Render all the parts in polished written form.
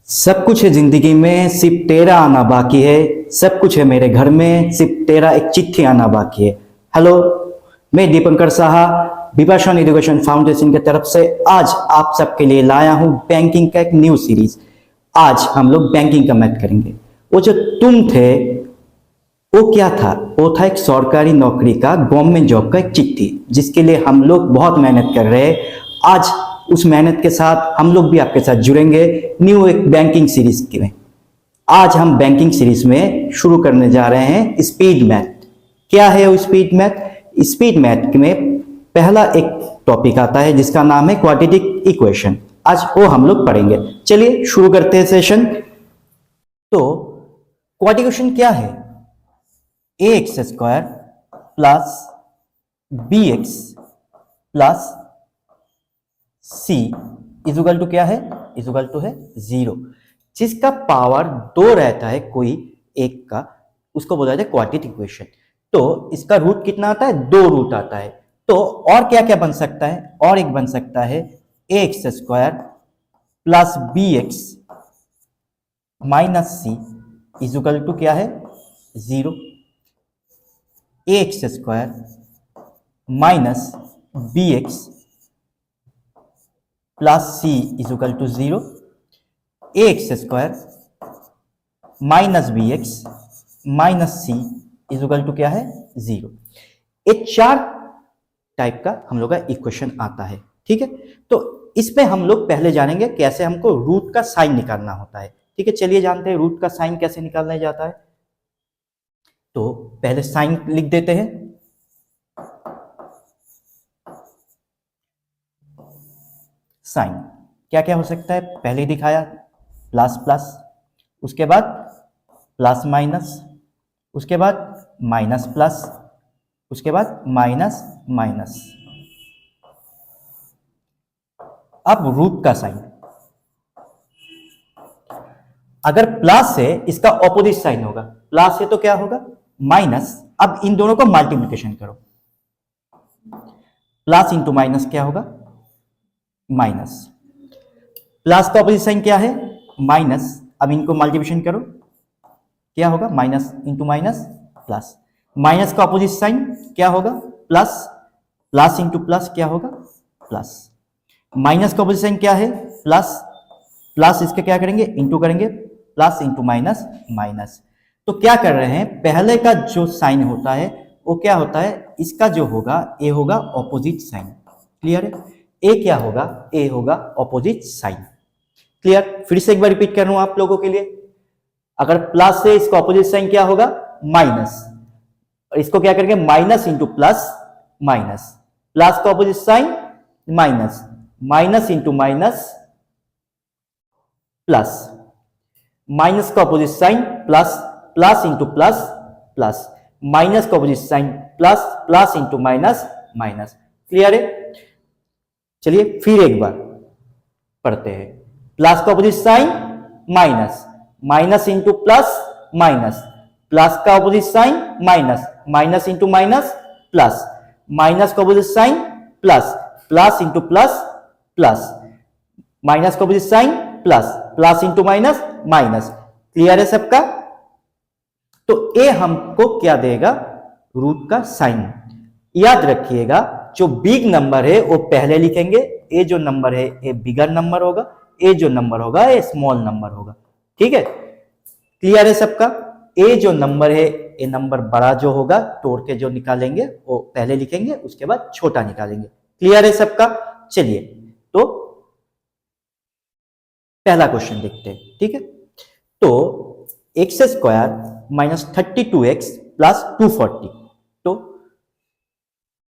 सब कुछ है जिंदगी में, सिर्फ तेरा आना बाकी है। सब कुछ है मेरे घर में, सिर्फ तेरा एक चिट्ठी आना बाकी है। हेलो, मैं दीपंकर साहा विपाशन एजुकेशन फाउंडेशन की तरफ से आज आप सबके लिए लाया हूं बैंकिंग का एक न्यू सीरीज। आज हम लोग बैंकिंग का मैथ करेंगे। वो जो तुम थे वो क्या था? वो था एक सरकारी नौकरी का, गवर्नमेंट जॉब का एक चिट्ठी, जिसके लिए हम लोग बहुत मेहनत कर रहे हैं। आज उस मेहनत के साथ हम लोग भी आपके साथ जुड़ेंगे न्यू एक बैंकिंग सीरीज में। आज हम बैंकिंग सीरीज में शुरू करने जा रहे हैं स्पीड मैथ। क्या है वो स्पीड मैथ? स्पीड मैथ में पहला एक टॉपिक आता है जिसका नाम है क्वाड्रेटिक इक्वेशन। आज वो हम लोग पढ़ेंगे। चलिए शुरू करते हैं सेशन। तो क्वाड्रेटिक इक्वेशन क्या है? A x square plus b x plus c is equal to क्या है? इजुगल टू है 0। जिसका पावर 2 रहता है कोई एक का, उसको बोला जाता है क्वाड्रेटिक इक्वेशन। तो इसका रूट कितना आता है? 2 रूट आता है। तो और क्या क्या बन सकता है? और एक बन सकता है a x square plus b x minus c is equal to क्या है? 0। A x square minus b x plus c is equal to 0। A x square minus b x minus c is equal to क्या है? 0। ये 4 टाइप का हम लोग का equation आता है। ठीक है, तो इसमें हम लोग पहले जानेंगे कैसे हमको रूट का साइन निकालना होता है। ठीक है, चलिए जानते हैं रूट का साइन कैसे निकालना जाता है। तो पहले साइन लिख देते हैं। साइन क्या क्या हो सकता है? पहले दिखाया प्लस प्लस, उसके बाद प्लस माइनस, उसके बाद माइनस प्लस, उसके बाद माइनस माइनस। अब रूट का साइन, अगर प्लस है इसका ऑपोजिट साइन होगा। प्लस है तो क्या होगा? माइनस। अब इन दोनों को मल्टीप्लिकेशन करो। प्लस इंटू माइनस क्या होगा? माइनस। प्लस का ऑपोजिट साइन क्या है? माइनस। अब इनको मल्टीप्लिकेशन करो, क्या होगा? Minus into minus plus. Minus का ऑपोजिट साइन क्या होगा? प्लस। प्लस इंटू प्लस क्या होगा? प्लस। माइनस का ऑपोजिट साइन क्या है? प्लस। प्लस इसके क्या करेंगे? इंटू करेंगे। Plus into minus minus. तो क्या कर रहे हैं? पहले का जो साइन होता है वो क्या होता है? इसका जो होगा ए होगा ऑपोजिट साइन। क्लियर है? ए क्या होगा? ए होगा ऑपोजिट साइन। क्लियर? फिर से एक बार रिपीट कर रहा हूं आप लोगों के लिए। अगर प्लस है इसका ऑपोजिट साइन क्या होगा? माइनस। और इसको क्या करेंगे? Minus into plus minus. Plus का opposite sign minus. Minus into minus plus. Minus का opposite sign plus. Plus into plus plus. Minus का opposite sign plus. Plus into minus minus. Clear है? चलिए फिर एक बार पढ़ते हैं। प्लस का opposite sign minus. Minus into plus minus. Plus का opposite sign minus. Minus into minus plus. Minus का opposite sign plus. Plus into plus plus. Minus का opposite sign plus. Plus into minus minus. Clear है सबका? तो ए हमको क्या देगा? Root का साइन। याद रखिएगा, जो बिग नंबर है वो पहले लिखेंगे। ए जो नंबर है ए बिगर नंबर होगा, ए जो नंबर होगा ए स्मॉल नंबर होगा। ठीक है, क्लियर है सबका? ए जो नंबर है ए नंबर बड़ा जो होगा तोड़ के जो निकालेंगे वो पहले लिखेंगे, उसके बाद छोटा निकालेंगे। क्लियर है सबका? चलिए तो पहला क्वेश्चन देखते हैं। ठीक है, तो x square minus 32x plus 240। तो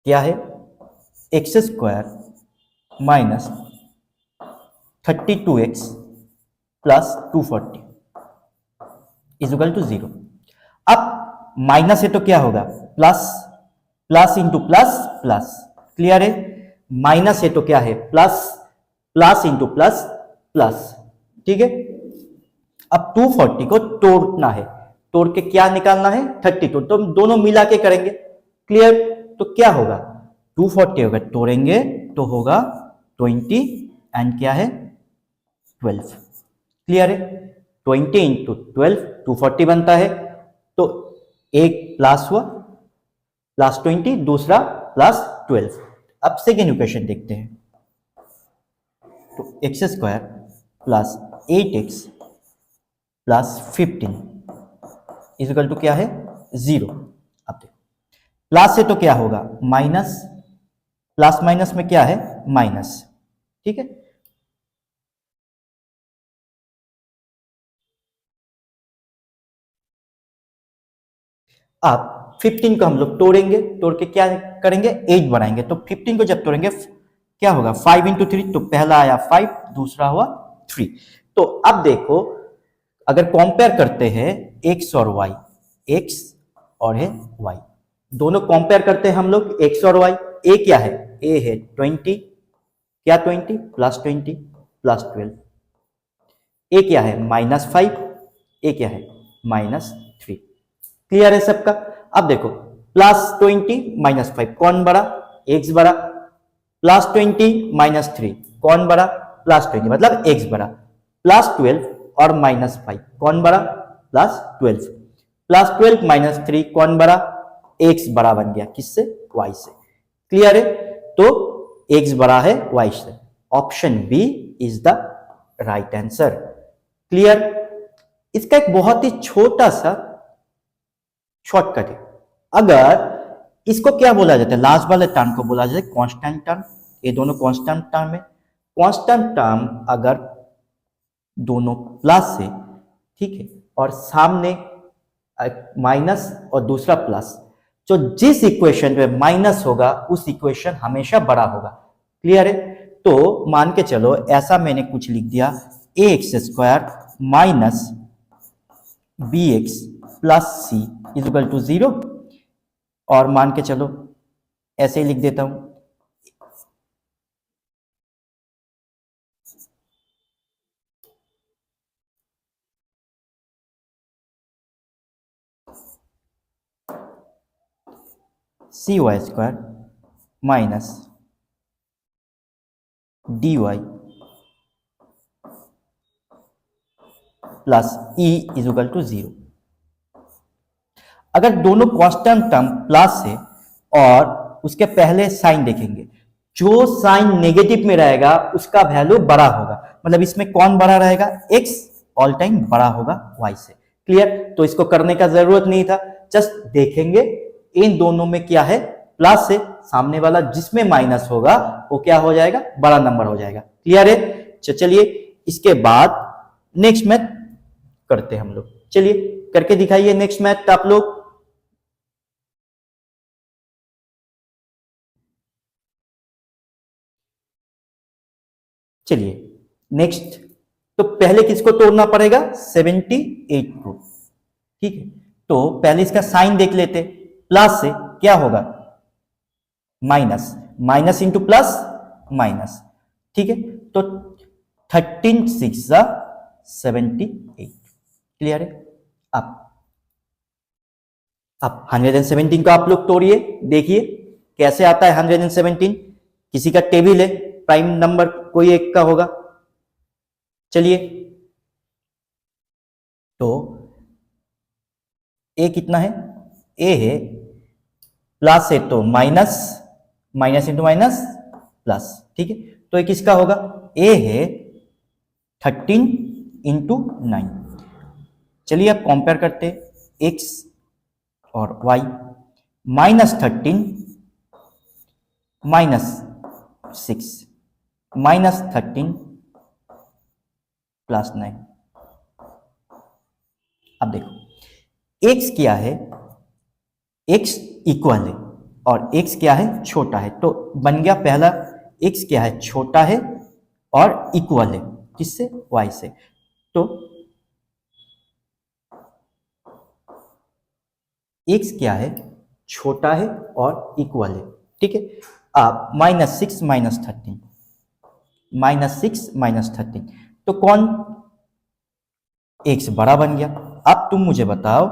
क्या है? X square minus 32x plus 240 equal to 0। अब माइनस है तो क्या होगा? Plus. Plus into plus plus. Clear है? माइनस है तो क्या है? Plus. Plus into plus plus. ठीक है, अब 240 को तोड़ना है। तोड़ के क्या निकालना है? 32। तो दोनों मिला के करेंगे। क्लियर? तो क्या होगा? 240 अगर तोड़ेंगे तो होगा 20 एंड क्या है? 12। क्लियर है? 20 इंटू 12 240 बनता है। तो एक प्लस हुआ प्लस 20, दूसरा प्लस 12। अब सेकेंड इक्वेशन देखते हैं। तो x square plus 8x plus 15 equal to क्या है? 0। अब देखो प्लस है तो क्या होगा? माइनस, प्लस माइनस में क्या है? माइनस। ठीक है, अब 15 को हम लोग तोड़ेंगे, तोड़ के क्या करेंगे? 8 बनाएंगे। तो 15 को जब तोड़ेंगे क्या होगा? 5 इंटू 3, तो पहला आया 5, दूसरा हुआ 3। तो अब देखो अगर कंपेयर करते हैं x और y, x और है y, दोनों कंपेयर करते हैं हम लोग x और y। a क्या है? a है 20, क्या 20 प्लस 20 प्लस 12। a क्या है? -5, a क्या है? -3। क्लियर है सबका? अब देखो प्लस 20 -5 कौन बड़ा? x बड़ा। प्लस 20 -3 कौन बड़ा? प्लस 20, मतलब x बड़ा। प्लस 12 और -5 कौन बड़ा? प्लस 12। प्लस 12 -3 कौन बड़ा? x बड़ा बन गया। किससे? y से। क्लियर है? तो x बड़ा है y से। Option B is the right answer. Clear? इसका एक बहुत ही छोटा सा शॉर्टकट है। अगर इसको क्या बोला जाता है? लास्ट वाले टर्म को बोला जाता है कांस्टेंट टर्म। ये दोनों कांस्टेंट टर्म है। कांस्टेंट टर्म अगर दोनों प्लस है, ठीक है, और सामने माइनस और दूसरा प्लस, तो जिस इक्वेशन में माइनस होगा उस इक्वेशन हमेशा बड़ा होगा। क्लियर है? तो मान के चलो ऐसा मैंने कुछ लिख दिया, a x square minus b x plus c is equal to 0। और मान के चलो ऐसे ही लिख देता हूं, c y square minus d y plus e is equal to 0। अगर दोनों कांस्टेंट टर्म प्लस है और उसके पहले साइन देखेंगे, जो साइन नेगेटिव में रहेगा उसका वैल्यू बड़ा होगा। मतलब इसमें कौन बड़ा रहेगा? x ऑल टाइम बड़ा होगा y से। क्लियर? तो इसको करने का जरूरत नहीं था, जस्ट देखेंगे इन दोनों में क्या है? प्लस है, सामने वाला जिसमें माइनस होगा वो क्या हो जाएगा? बड़ा नंबर हो जाएगा। क्लियर है? चलिए इसके बाद नेक्स्ट मैथ करते हैं हम लोग। चलिए करके दिखाइए नेक्स्ट मैथ आप लोग। चलिए नेक्स्ट, तो पहले किसको तोड़ना पड़ेगा? 78 को। ठीक है, तो पहले इसका साइन देख लेते। प्लस से क्या होगा? Minus, minus into plus minus. ठीक है, तो 13 6 78। क्लियर है? अब 117 को आप लोग तोड़िए, देखिए कैसे आता है 117। किसी का टेबल है, प्राइम नंबर कोई एक का होगा। चलिए, तो ए कितना है? ए है प्लस है तो minus, minus into minus plus. ठीक है, तो ये किसका होगा? ए है 13 इंटू 9। चलिए अब कंपेयर करते एक्स और वाई। -13 -6 -13 प्लस 9। अब देखो x क्या है? x इक्वल है और x क्या है? छोटा है। तो बन गया पहला, x क्या है? छोटा है और इक्वल है किससे? y से। तो x क्या है? छोटा है और इक्वल है। ठीक है, अब -6 -13, -6 -13, तो कौन? x बड़ा बन गया। अब तुम मुझे बताओ,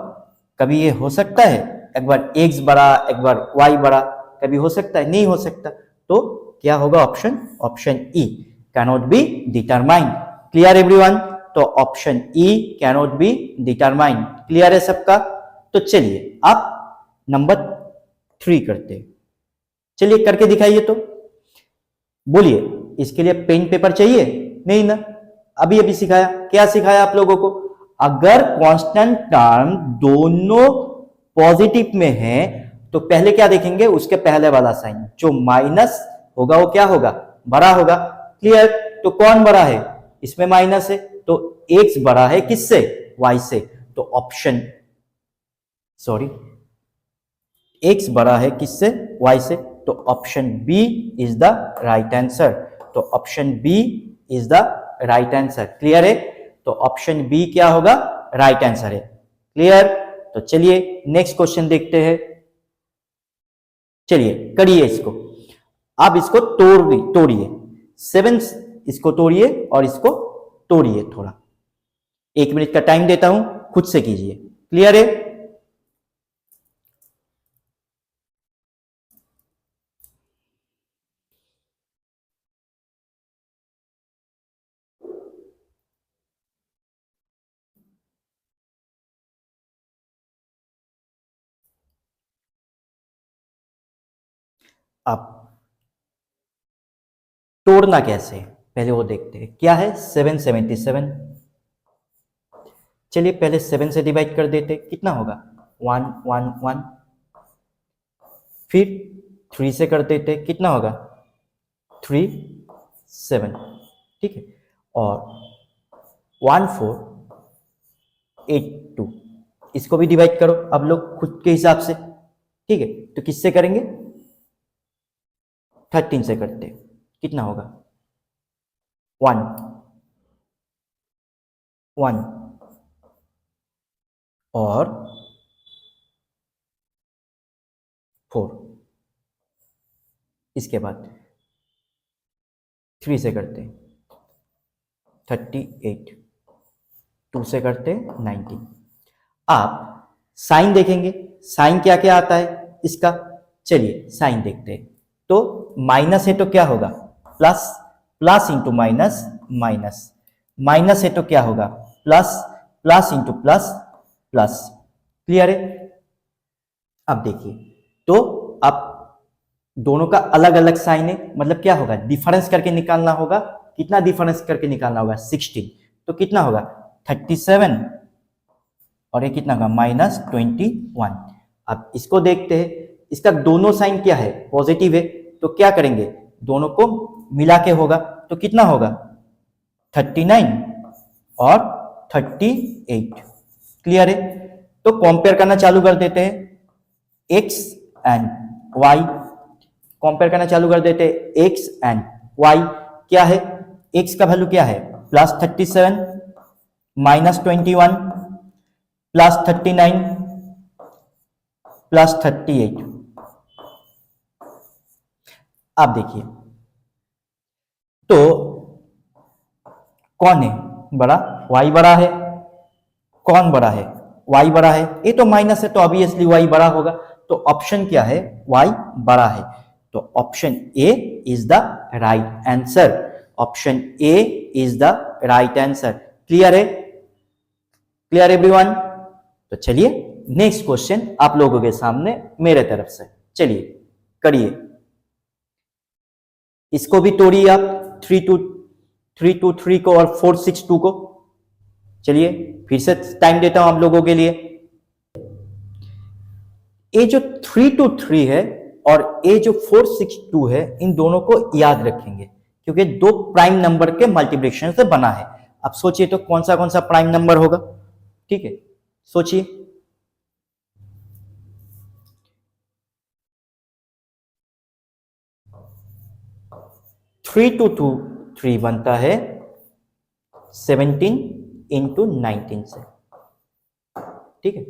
कभी ये हो सकता है एक बार x बड़ा एक बार y बड़ा? कभी हो सकता है? नहीं हो सकता। तो क्या होगा option? Option E, cannot be determine. Clear everyone? तो option E cannot be determine. Clear है सबका? तो चलिए आप नंबर 3 करते हैं। चलिए करके दिखाइए तो। बोलिए, इसके लिए पेन पेपर चाहिए? नहीं ना, अभी अभी सिखाया। क्या सिखाया आप लोगों को? अगर कांस्टेंट टर्म दोनों पॉजिटिव में है तो पहले क्या देखेंगे? उसके पहले वाला साइन जो माइनस होगा वो क्या होगा? बड़ा होगा। क्लियर? तो कौन बड़ा है? इसमें माइनस है तो x बड़ा है किससे? y से। तो ऑप्शन x बड़ा है किससे? y से। तो option B is the right answer. तो option B is the right answer. Clear है? तो ऑप्शन बी क्या होगा? राइट आंसर है। क्लियर? तो चलिए नेक्स्ट क्वेश्चन देखते हैं। चलिए करिए इसको। आप इसको तोड़िए 7, इसको तोड़िए और इसको तोड़िए थोड़ा। 1 मिनट का टाइम देता हूं, खुद से कीजिए। क्लियर है? अब तोड़ना कैसे है पहले वो देखते हैं। क्या है? 777। चलिए पहले 7 से डिवाइड कर देते, कितना होगा? 1 1 1। फिर 3 से कर देते, कितना होगा? 3 7। ठीक है। और 1 4 8 2, इसको भी डिवाइड करो अब लोग खुद के हिसाब से। ठीक है, तो किससे करेंगे? 13 से करते, कितना होगा? 1 1 और 4। इसके बाद 3 से करते 38, 2 से करते 19। आप साइन देखेंगे, साइन क्या क्या आता है इसका। चलिए साइन देखते हैं। तो माइनस है तो क्या होगा? Plus, plus into minus minus, minus है तो क्या होगा? Plus, plus into plus plus. Clear है? अब देखिए, तो अब दोनों का अलग अलग साइन है, मतलब क्या होगा? डिफरेंस करके निकालना होगा। कितना डिफरेंस करके निकालना होगा? 16। तो कितना होगा? 37 और ये कितना होगा? -21। अब इसको देखते हैं, इसका दोनों साइन क्या है? पॉजिटिव है। तो क्या करेंगे? दोनों को मिला के होगा। तो कितना होगा? 39 और 38। क्लियर है? तो कंपेयर करना चालू कर देते हैं x एंड y। कंपेयर करना चालू कर देते हैं x एंड y। क्या है? x का वैल्यू क्या है? +37 -21 +39 +38। आप देखिए, तो कौन है बड़ा? y बड़ा है। कौन बड़ा है? y बड़ा है। ये तो माइनस है तो ऑब्वियसली y बड़ा होगा। तो ऑप्शन क्या है? y बड़ा है। तो option A is the right answer. Option A is the right answer. Clear है? Clear everyone? तो चलिए नेक्स्ट क्वेश्चन आप लोगों के सामने मेरे तरफ से। चलिए करिए, इसको भी तोड़िए आप, 3 को और 4 6 2 को। चलिए फिर से टाइम देता हूं आप लोगों के लिए। ये जो 3 है और ये जो 4 6 2 है, इन दोनों को याद रखेंगे क्योंकि दो प्राइम नंबर के मल्टीप्लिकेशन से बना है। अब सोचिए तो कौन सा प्राइम नंबर होगा? ठीक है, सोचिए। थ्री टू 3 बनता है 17 इंटू 19 से। ठीक है,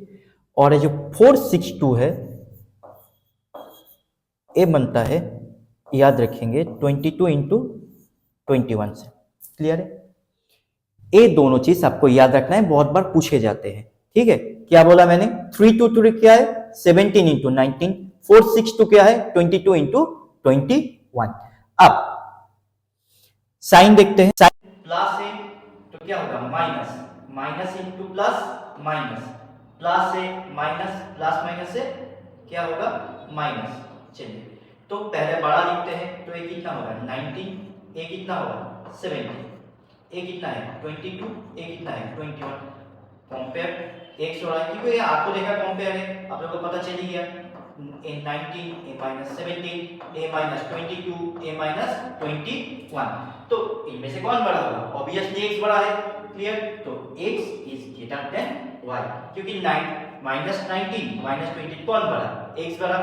और ये जो 4 6 2 है, ये बनता है, याद रखेंगे, 22 इंटू 21 से। क्लियर है? ये दोनों चीज आपको याद रखना है, बहुत बार पूछे जाते हैं। ठीक है, क्या बोला मैंने? 3 क्या है? 17 इंटू 19। 4 6 2 क्या है? 22 इंटू 21। अब साइन देखते हैं। साइन प्लस है तो क्या होगा minus, minus into plus minus, plus से माइनस, प्लस माइनस से क्या होगा माइनस। चलिए तो पहले बड़ा लिखते हैं, तो ये कितना होगा 19, ये कितना होगा 17, ये कितना है 22, ये कितना है 21। कंपेयर एक हो रहा है क्योंकि ये आपको देखा कंपेयर है, आप लोगों को पता चल ही गया a 19 a minus 17 a minus 22 a minus 21। तो इनमें से कौन बड़ा होगा, ऑब्वियसली x बड़ा है, क्लियर। तो x is greater than y, क्योंकि 9 माइनस 19 माइनस 20 कौन बड़ा, x बड़ा,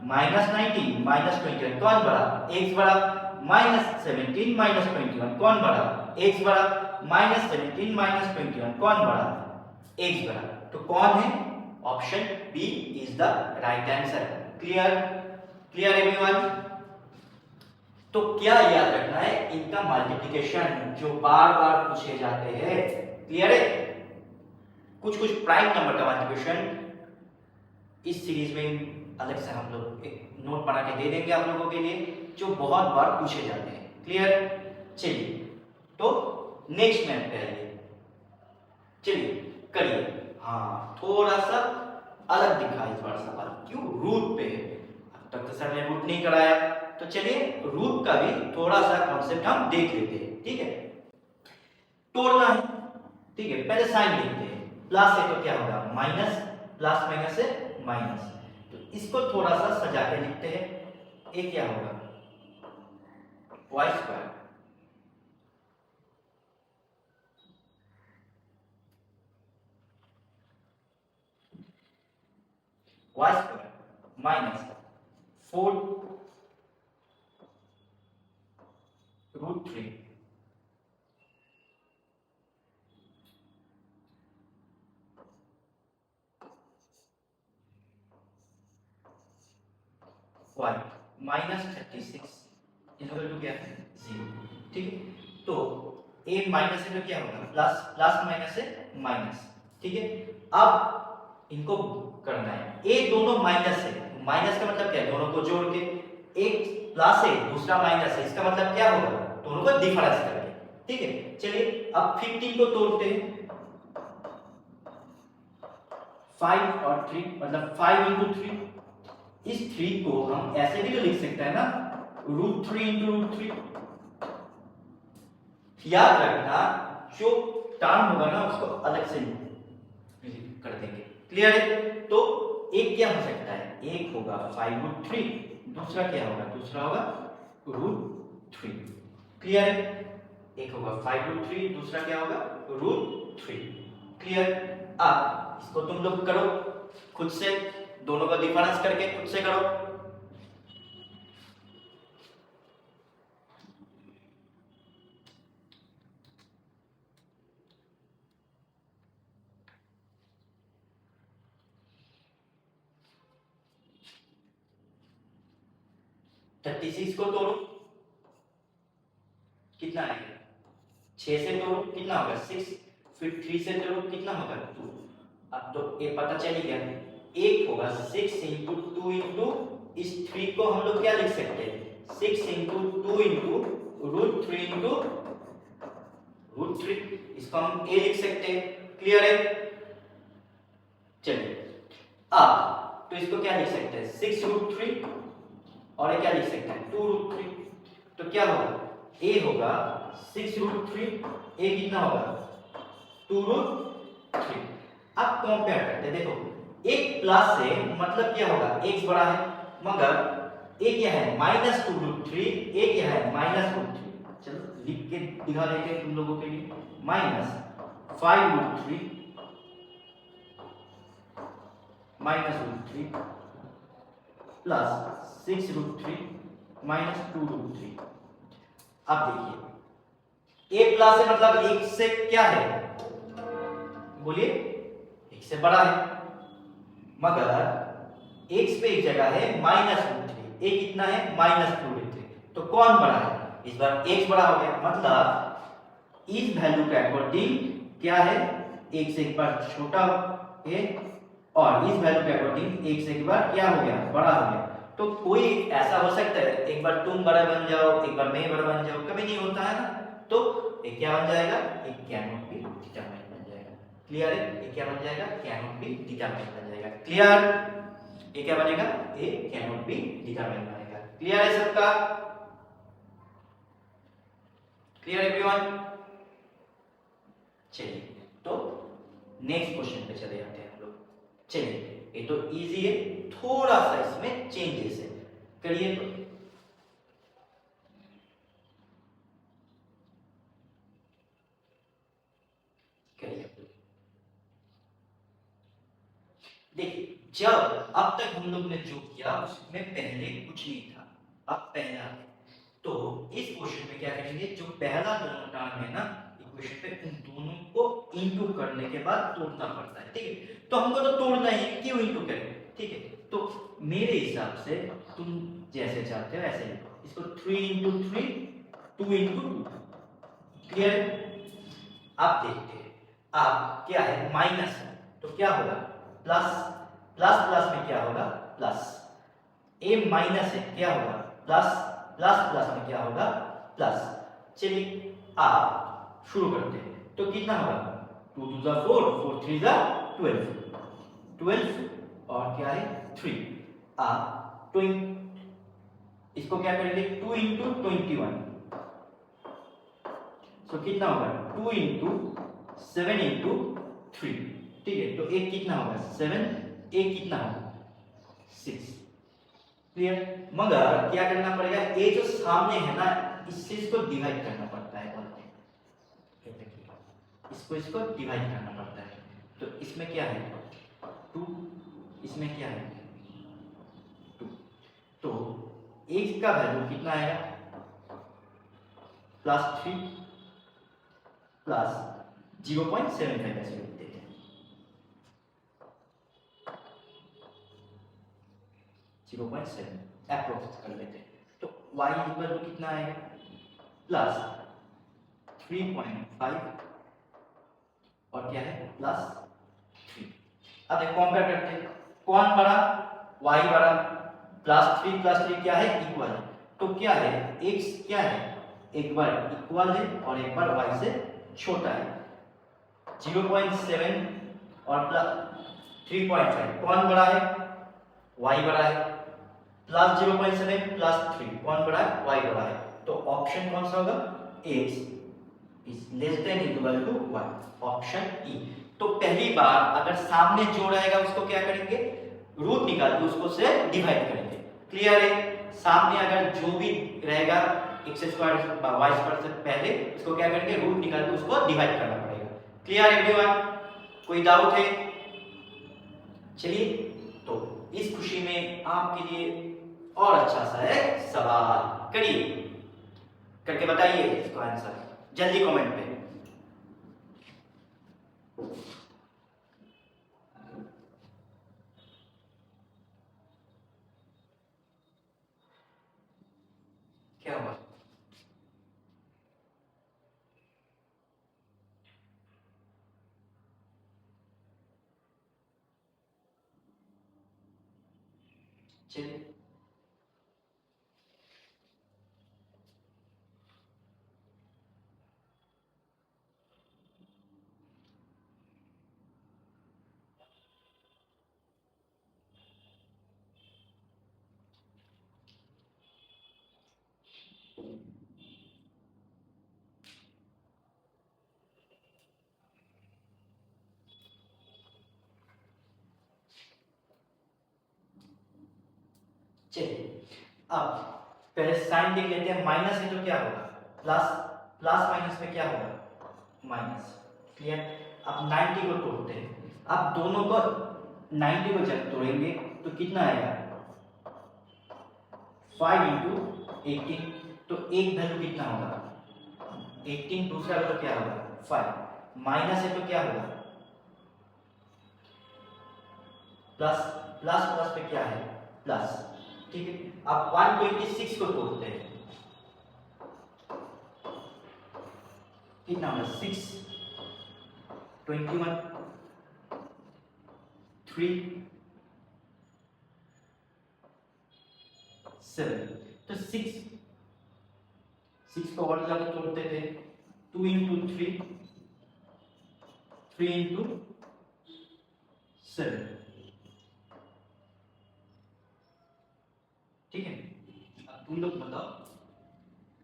माइनस 19 माइनस 21 कौन बड़ा, x बड़ा, माइनस 17 माइनस 21 कौन बड़ा, x बड़ा, माइनस 17 माइनस 21 कौन बड़ा, x बड़ा। तो कौन है, option B is the right answer. Clear, clear everyone. तो क्या याद रखना है, इनका मल्टीप्लिकेशन जो बार बार पूछे जाते हैं, क्लियर है। कुछ कुछ प्राइम नंबर का मल्टीप्लिकेशन इस सीरीज में अलग से हम लोग एक नोट बना के दे देंगे आप लोगों के लिए, जो बहुत बार पूछे जाते हैं, क्लियर। चलिए तो नेक्स्ट मैथ पे आइए, चलिए करिए। हाँ थोड़ा सा अलग दिखा इस बार सवाल, क्यों, रूट पे है, अब तक तो सर ने रूट नहीं कराया, तो चलिए रूट का भी थोड़ा सा कॉन्सेप्ट हम देख लेते हैं, ठीक है। तोड़ना है, ठीक है, पहले साइन लिखते हैं, प्लस है तो क्या होगा माइनस, प्लस माइनस से माइनस, तो इसको थोड़ा सा सजा के लिखते हैं, ये क्या होगा y square, y square minus 4 root 3 y minus 36 equal to क्या है 0, ठीक है। तो ए माइनस है तो क्या होगा प्लस, प्लस माइनस से माइनस, ठीक है। अब इनको करना है, ए दोनों माइनस है, माइनस का मतलब क्या है, दोनों को जोड़ के, एक प्लस है दूसरा माइनस है, इसका मतलब क्या होगा दोनों को डिफरेंस करके, ठीक है। चलिए अब 15 को तोड़ते हैं, 5 और 3 मतलब 5 इंटू 3, इस 3 को हम ऐसे भी तो लिख सकते हैं ना, रूट 3 इंटू रूट 3। याद रखना जो टर्म होगा ना उसको अलग से कर देंगे, क्लियर है। तो एक क्या हो सकता है, एक होगा 5 रूट 3, दूसरा क्या होगा, दूसरा होगा रूट 3, क्लियर है। एक होगा 5 रूट 3, दूसरा क्या होगा रूट 3, क्लियर। अब इसको तुम लोग करो खुद से, दोनों का डिफरेंस करके खुद से करो। थर्टी सिक्स को तोड़ो कितना आएगा, 6 से तोड़ो कितना होगा 6, फिर 3 से तोड़ो कितना होगा 2। अब तो ये पता चल गया, एक होगा 6 इंटू 2 इंटू इस 3 को हम लोग क्या लिख सकते हैं 6 into 2 into root 3 into root 3, इसको हम ए लिख सकते हैं, क्लियर है। चलिए अब तो इसको क्या लिख सकते हैं 6 रूट 3 और ये क्या लिख सकते हैं 2 रूट 3, तो क्या होगा ए होगा 6 रूट 3, ए कितना होगा 2 रूट 3। अब कंपेयर करते हैं, देखो एक प्लस से मतलब क्या होगा x बड़ा है, मगर ए क्या है माइनस 2 रूट 3, ए क्या है माइनस रूट 3। चलो लिख के दिखा देते हैं तुम लोगों के लिए, minus 5 root 3 minus root 3 plus 6 root 3 minus 2 root 3। अब देखिए a प्लस है मतलब एक से क्या है, बोलिए एक से बड़ा है, मगर x पे एक जगह है माइनस रूट 3, a कितना है माइनस 2 रूट 3, तो कौन बड़ा है, इस बार x बड़ा हो गया, मतलब इस वैल्यू के अकॉर्डिंग क्या है एक से एक बार छोटा है, और इस वैल्यू के अकॉर्डिंग एक से एक बार क्या हो गया बड़ा हो गया। तो कोई ऐसा हो सकता है एक बार तुम बड़ा बन जाओ एक बार मैं बड़ा बन जाऊं, कभी नहीं होता है ना। तो ये क्या बन जाएगा, ये कैन नॉट बी डिटरमाइंड बन जाएगा। क्लियर है, ये क्या बन जाएगा, कैन नॉट बी डिटरमाइंड बन जाएगा। क्लियर, ये क्या बनेगा, ये कैन नॉट बी डिटरमाइंड बनेगा। क्लियर है सबका, क्लियर एवरीवन। चलिए तो नेक्स्ट क्वेश्चन पे चले जाते हैं हम लोग। चलिए ये तो इजी है, थोड़ा सा इसमें चेंजेस है, करिए तो। देखिए जब अब तक हम लोग ने जो किया उसमें पहले कुछ नहीं था, अब पहला है, तो इस क्वेश्चन में क्या करेंगे, जो पहला दोनों टर्म है ना इक्वेशन पे, उन दोनों को इनटू करने के बाद तोड़ना पड़ता है, ठीक है। तो हमको तो तोड़ना ही, क्यों इनटू करें, ठीक है। तो मेरे हिसाब से तुम जैसे चाहते हो ऐसे लिखो इसको, 3 इंटू 3 2 इंटू 2। क्लियर, आप देखते हैं आप क्या है, माइनस है तो क्या होगा, प्लस, प्लस प्लस में क्या होगा, प्लस। ए माइनस है क्या होगा, प्लस, प्लस प्लस में क्या होगा, प्लस। चलिए आप शुरू करते हैं, तो कितना होगा, 2 2 जा 4, 4 3 जा 12, 12 और क्या है 3। आप 20 इसको क्या करेंगे, 2 इंटू 21, तो कितना होगा 2 इंटू 7 इंटू 3, ठीक है। तो एक कितना होगा 7, एक कितना होगा 6। क्लियर, मगर क्या करना पड़ेगा, ये जो सामने है ना इससे इसको डिवाइड करना पड़ता है, बोलते हैं इसको इसको डिवाइड करना पड़ता है। तो इसमें क्या है 2, इसमें क्या है 2, तो एक का वैल्यू कितना आएगा, +3 प्लस 0.75 ऐसे लिखते हैं, 0.7 अप्रोक्स कर लेते हैं। तो y इक्वल टू कितना आएगा, प्लस 3.5 और क्या है प्लस 3। अब एक कंपेयर करते हैं, कौन बड़ा, y बड़ा, प्लस 3 क्या है इक्वल, तो क्या है x क्या है, एक बार इक्वल है और एक बार y से छोटा है। 0.7 और प्लस 3.5 कौन बड़ा है, y बड़ा है, प्लस 0.7 प्लस 3 कौन बड़ा है, y बड़ा है। तो ऑप्शन कौन सा होगा, x is less than equal to y, option E. तो पहली बार अगर सामने जो रहेगा उसको क्या करेंगे, रूट निकाल के उसको से डिवाइड करेंगे। क्लियर है, सामने अगर जो भी रहेगा x स्क्वायर y स्क्वायर से पहले इसको क्या करेंगे, रूट निकाल के उसको डिवाइड करना पड़ेगा। क्लियर एवरीवन, कोई डाउट है। चलिए तो इस खुशी में आपके लिए और अच्छा सा है सवाल, करिए, करके बताइए इसको आंसर जल्दी कमेंट पे। क्या हुआ, चलिए चलिए अब पहले साइन देख लेते हैं, माइनस है तो क्या होगा प्लस, प्लस माइनस में क्या होगा माइनस। क्लियर, अब 90 को तोड़ते हैं, अब दोनों को 90 को जब तोड़ेंगे तो कितना आएगा 5 इंटू 18, तो एक वैल्यू कितना होगा 18, दूसरा वैल्यू क्या होगा 5, माइनस है तो क्या होगा प्लस, प्लस प्लस पे क्या है प्लस, ठीक है। अब 126 को तोड़ते हैं, कितना होगा 6, 21, 3, 7, तो 6 को और ज्यादा तोड़ते थे 2 इंटू 3, 3 इंटू 7, ठीक है। अब तुम लोग बताओ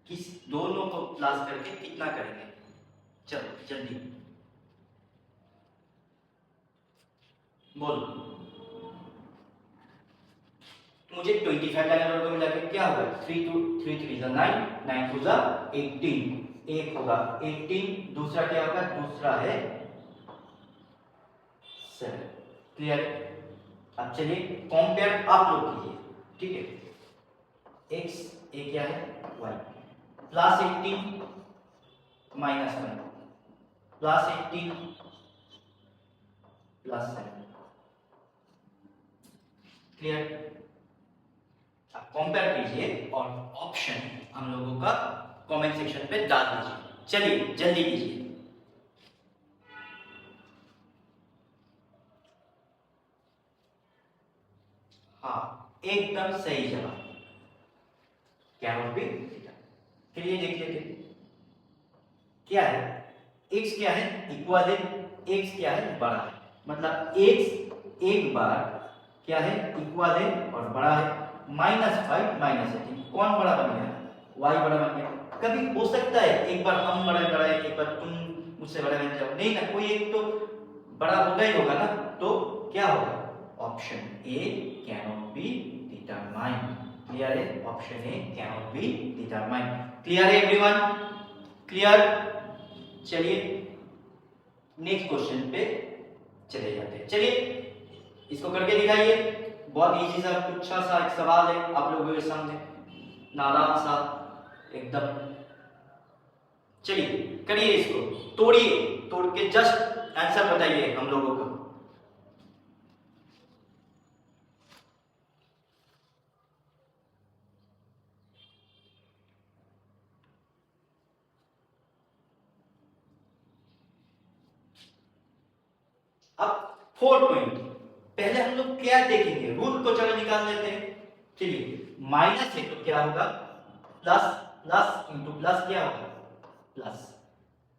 किस दोनों को प्लस करके कितना करेंगे, चलो जल्दी बोलो। मुझे 25 लाइन वर्ग मिला के क्या होगा, 3 टू 3 3 जा 9, 9 टू जा 18, एक होगा 18, दूसरा क्या होगा, दूसरा है 7। क्लियर। अब चलिए कंपेयर आप लोग कीजिए, ठीक है। x ये क्या है, y, plus 18 minus 1, plus 18 plus 7। Clear. आप कंपेयर कीजिए और ऑप्शन हम लोगों का कमेंट सेक्शन पे डाल दीजिए। चलिए जल्दी कीजिए। हाँ एकदम सही जवाब, क्या हो भी थीटा। चलिए देख लेते हैं क्या है, x क्या है, इक्वल है, x क्या है, बड़ा है, मतलब x एक बार क्या है, इक्वल है और बड़ा है। -5 -18 कौन बड़ा बन गया, y बड़ा बन गया। कभी हो सकता है एक बार हम बड़ा बड़ा है, एक बार तुम मुझसे बड़ा बन जाओ, नहीं ना, कोई एक तो बड़ा होगा ही होगा ना, तो क्या होगा, option A can not be determined. Clear है, option A can not be determined. Clear है एवरीवन, क्लियर। चलिए नेक्स्ट क्वेश्चन पे चले जाते हैं। चलिए इसको करके दिखाइए, बहुत इजी सा अच्छा सा एक सवाल है आप लोगों के सामने, नादान सा एकदम। चलिए करिए इसको, तोड़िए, तोड़ के जस्ट आंसर बताइए हम लोगों को। अब 420 पहले हम लोग क्या देखेंगे, रूट को चलो निकाल लेते हैं। चलिए माइनस है तो क्या होगा, प्लस, प्लस इंटू प्लस क्या होगा, प्लस,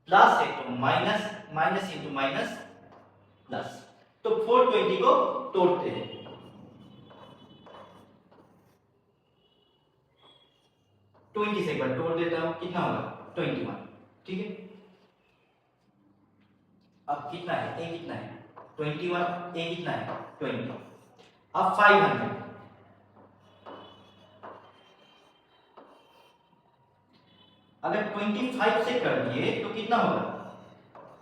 प्लस है तो minus, minus into minus plus. तो 420 को तोड़ते हैं। ट्वेंटी से एक बार तोड़ देता हूं, कितना होगा 21, ठीक है। अब कितना है, ए कितना है 21, ए कितना है 20। अब 500, अगर 25 से कर दिए तो कितना होगा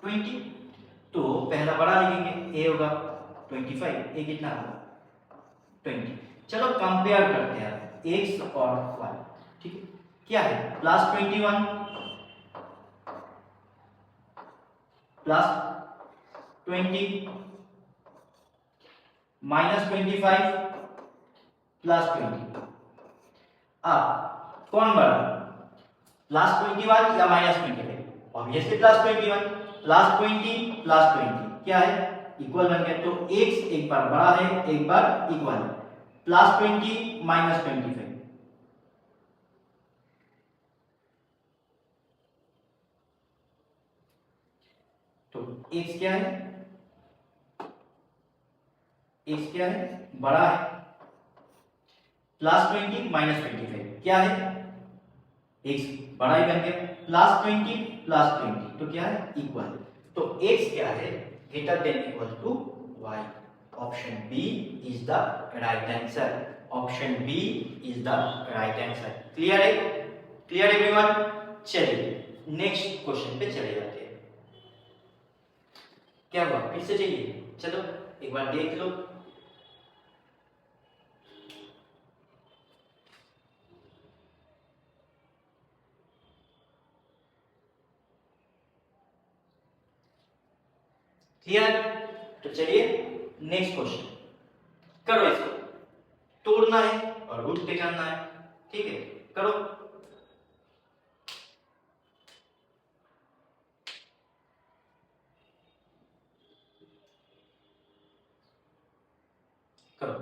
20, तो पहला बड़ा लिखेंगे, ए होगा 25, ए कितना होगा 20। चलो कंपेयर करते हैं x और y, ठीक है। क्या है, प्लस 21 प्लस 20 माइनस 25 प्लस 20। अब कौन बड़ा, प्लस 21 या minus 25, obviously plus 21, plus 20 plus 20 क्या है, इक्वल बन गया। तो x एक बार बड़ा है, एक बार इक्वल है, प्लस 20 माइनस 25। तो x क्या है, x क्या है, बड़ा है, प्लस 20 माइनस 25 क्या है, x बड़ा ही बन गया, प्लस 20 प्लस 20 तो क्या है, इक्वल। तो x क्या है, greater than equal to y। Option B is the right answer, option B is the right answer. Clear है, क्लियर एवरीवन। चलिए नेक्स्ट क्वेश्चन पे चले जाते हैं। क्या हुआ, फिर से चाहिए, चलो एक बार देख लो। क्लियर, तो चलिए नेक्स्ट क्वेश्चन करो, इसको तोड़ना है और रूट पे जानना है, ठीक है, करो। करो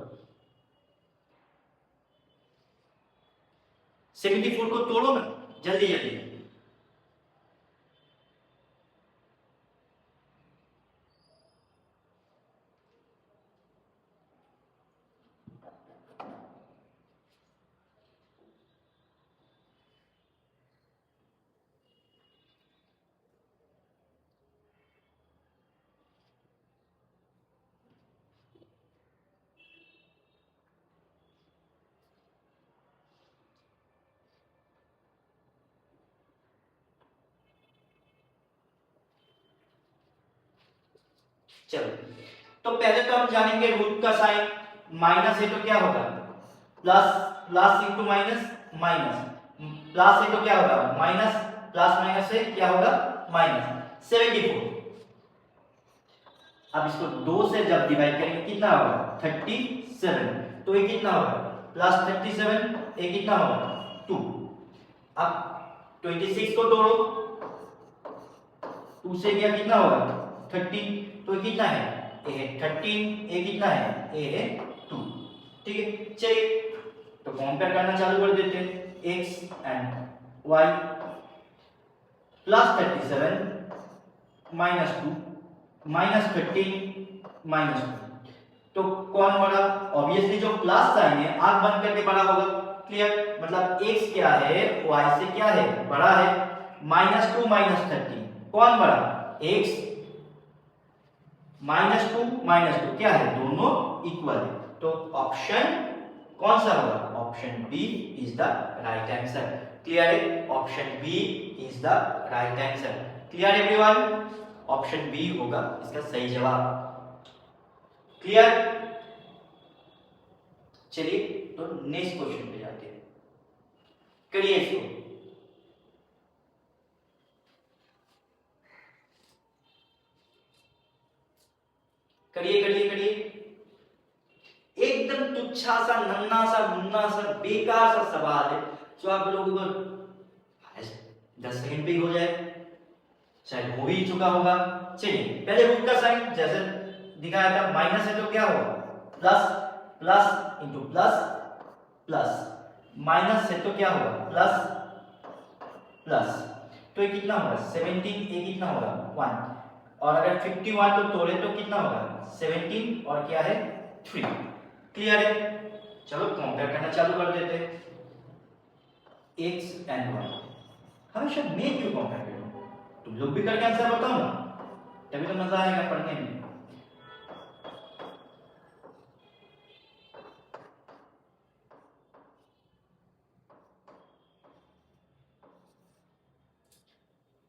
74 को तोड़ो ना, जल्दी जल्दी। चलो, तो पहले तो हम जानेंगे रूट का साइन। माइनस है तो क्या होगा, plus, plus into minus minus, plus है तो क्या होगा माइनस, प्लस माइनस से क्या होगा माइनस 74। अब इसको 2 से जब डिवाइड करेंगे कितना होगा 37, तो ये कितना होगा प्लस 37, ये कितना होगा 2। अब 26 को तोड़ो, 2 से क्या कितना होगा 13, तो ये कितना है ये है 13, ये कितना है ये है 2। ठीक है, चलिए तो कंपेयर करना चालू कर देते हैं। x and y, plus 37 minus 2 minus 13 minus 2, तो कौन बड़ा, ऑब्वियसली जो प्लस साइन है आग बंद करके बड़ा होगा। क्लियर, मतलब x क्या है y से क्या है बड़ा है। माइनस 2 माइनस 13 कौन बड़ा, x माइनस 2 माइनस 2 क्या है दोनों इक्वल है, तो ऑप्शन कौन सा होगा, option B is the right answer. Clear है, option B is the right answer. Clear everyone, option B होगा इसका सही जवाब। क्लियर, चलिए तो नेक्स्ट क्वेश्चन पे जाते हैं, करिए इसको। करिए करिए करिए, एकदम तुच्छा सा नन्ना सा मुन्ना सा बेकार सा सवाल है जो आप लोगों को 10 सेकंड पे ही हो जाए, शायद हो ही चुका होगा। चलिए पहले रूट का साइन जैसे दिखाया था, माइनस है तो क्या होगा plus, plus into plus plus, minus है तो क्या होगा प्लस प्लस, तो ये कितना होगा 17, ये कितना होगा 1, और अगर 51 को तोड़े तो कितना होगा 17 और क्या है 3। क्लियर है, चलो कंपेयर करना चालू कर देते हैं। x एंड y, हमेशा मैं क्यों कंपेयर करूं, तुम लोग भी करके आंसर बताओ ना, तभी तो मजा आएगा पढ़ने में।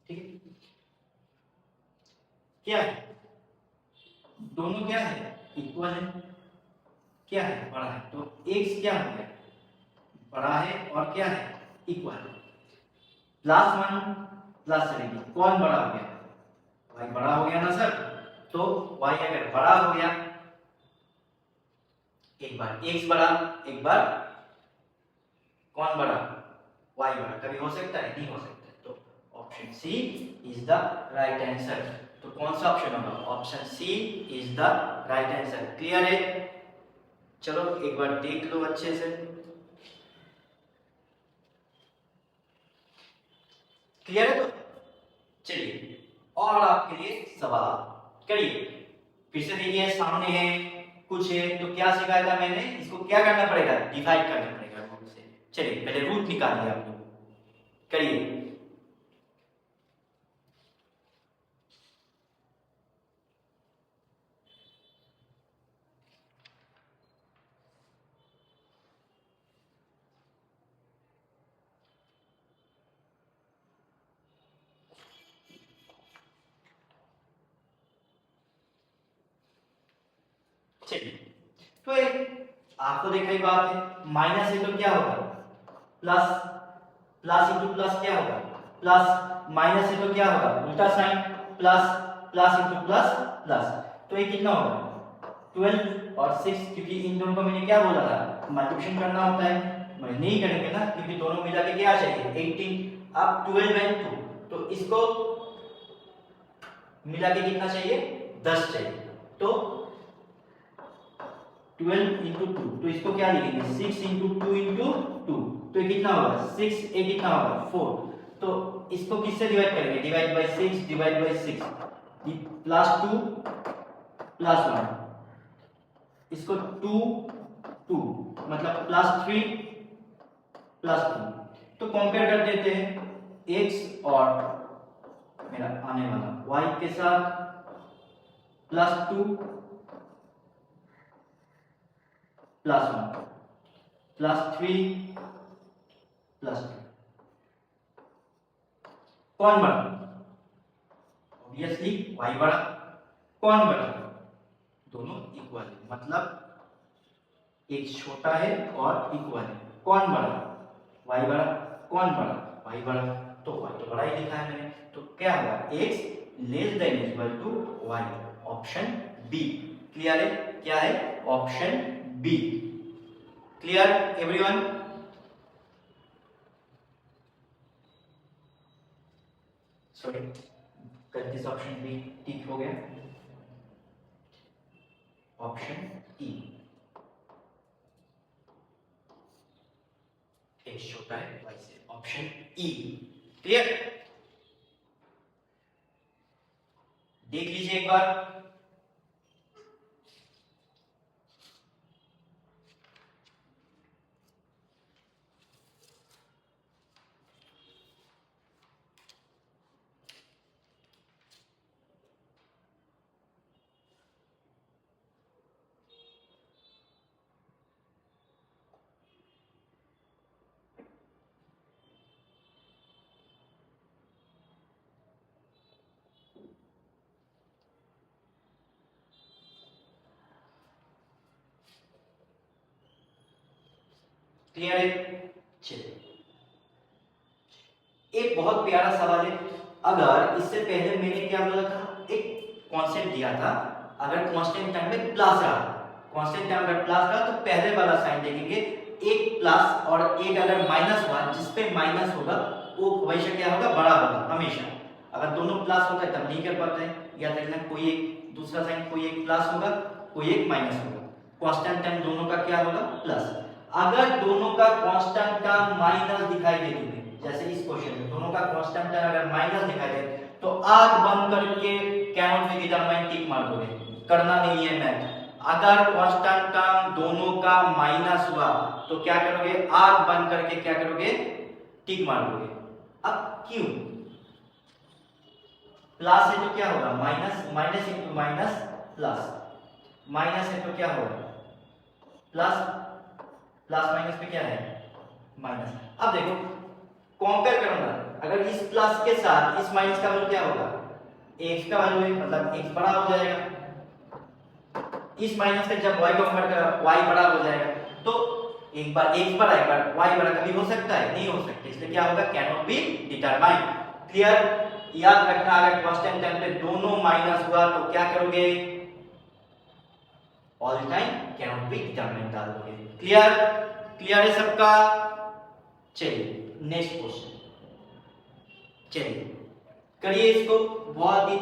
ठीक है, क्या है दोनों क्या है इक्वल है, क्या है बड़ा है, तो x क्या हो गया बड़ा है और क्या है इक्वल, प्लस 1 प्लस 17 कौन बड़ा हो गया, y बड़ा हो गया ना सर, तो y अगर बड़ा हो गया, एक बार x बड़ा, एक बार कौन बड़ा y बड़ा, कभी हो सकता है नहीं हो सकता, तो option C is the right answer. तो कौन सा ऑप्शन होगा, option C is the right answer. Clear है, चलो एक बार देख लो अच्छे से। क्लियर है, तो चलिए और आपके लिए सवाल करिए, फिर से देखिए सामने है कुछ है, तो क्या सिखाया था मैंने, इसको क्या करना पड़ेगा डिवाइड करना पड़ेगा रूट से। चलिए पहले रूट निकालिए आप लोग, करिए। चलिए तो एक आपको देखा ही बात है, माइनस है तो क्या होगा प्लस, प्लस इंटू प्लस क्या होगा प्लस, माइनस है तो क्या होगा उल्टा sign plus, plus into plus plus, तो ये कितना होगा 12 और 6, क्योंकि इन दोनों को मैंने क्या बोला था मल्टीप्लिकेशन करना होता है, मैं नहीं करेंगे ना क्योंकि दोनों मिला के क्या चाहिए 18। अब 12 एंड 2, तो इसको मिला के कितना चाहिए 10 चाहिए, तो 12 इंटू 2, तो इसको क्या लिखेंगे 6 इंटू 2 इंटू 2, तो ये कितना होगा 6, ये कितना होगा 4, तो इसको किससे डिवाइड करेंगे divide by 6, divide by 6, plus 2 plus 1, इसको 2 2 मतलब प्लस 3 प्लस 2, तो कंपेयर कर देते हैं x और मेरा आने वाला y के साथ, प्लस 2 प्लस 1 प्लस 3 प्लस 2, कौन बड़ा ऑब्वियसली y बड़ा, कौन बड़ा, दोनों इक्वल है, मतलब एक छोटा है और इक्वल है। कौन बड़ा, y बड़ा। कौन बड़ा, y बड़ा। तो y तो बड़ा ही लिखा है मैंने, तो क्या हुआ, x less than equal to y, option B. Clear है, क्या है, option B. Clear everyone. Sorry, कर दिस ऑप्शन बी ठीक हो गया, ऑप्शन ई, x छोटा है y से, ऑप्शन ई। क्लियर, देख लीजिए एक बार। क्लियर है, चलिए एक बहुत प्यारा सवाल है। अगर इससे पहले मैंने क्या बोला था, एक कांस्टेंट दिया था, अगर कांस्टेंट टर्म में प्लस रहा, कांस्टेंट टर्म अगर प्लस रहा तो पहले वाला साइन देखेंगे, एक प्लस और एक अगर माइनस हुआ, जिस पे माइनस होगा वो हमेशा क्या होगा, बड़ा होगा हमेशा। अगर दोनों प्लस होता है तब नहीं कर पाते हैं, या देखना कोई एक दूसरा साइन, कोई एक प्लस होगा कोई एक माइनस होगा, कांस्टेंट टर्म दोनों का क्या होगा, प्लस। अगर दोनों का कांस्टेंट टर्म माइनस दिखाई दे तुम्हें, जैसे इस क्वेश्चन में दोनों का कांस्टेंट टर्म अगर माइनस दिखाई दे तो आंख बंद करके कैनॉट बी डिटरमाइन टिक मार दोगे, करना नहीं है मैथ। अगर कांस्टेंट टर्म दोनों का माइनस हुआ तो क्या करोगे, आंख बंद करके क्या करोगे, टिक मार दोगे। अब क्यों, प्लस है तो क्या होगा, minus, minus into minus plus, minus है तो क्या होगा प्लस, प्लस माइनस पे क्या है माइनस। अब देखो कंपेयर करूंगा, अगर इस प्लस के साथ इस माइनस का वैल्यू क्या होगा, x का वैल्यू है, मतलब x बड़ा हो जाएगा, इस माइनस से जब y को कंपेयर करा y बड़ा हो जाएगा, तो एक बार x बड़ा एक बार y बड़ा कभी हो सकता है, नहीं हो सकता, इसलिए क्या होगा, कैनॉट बी डिटरमाइन। क्लियर, याद रखना अगर कांस्टेंट टर्म पे दोनों माइनस हुआ तो क्या करोगे, all time cannot be determine डाल दोगे। क्लियर, क्लियर है सबका। चलिए नेक्स्ट क्वेश्चन, चलिए करिए इसको, बहुत ही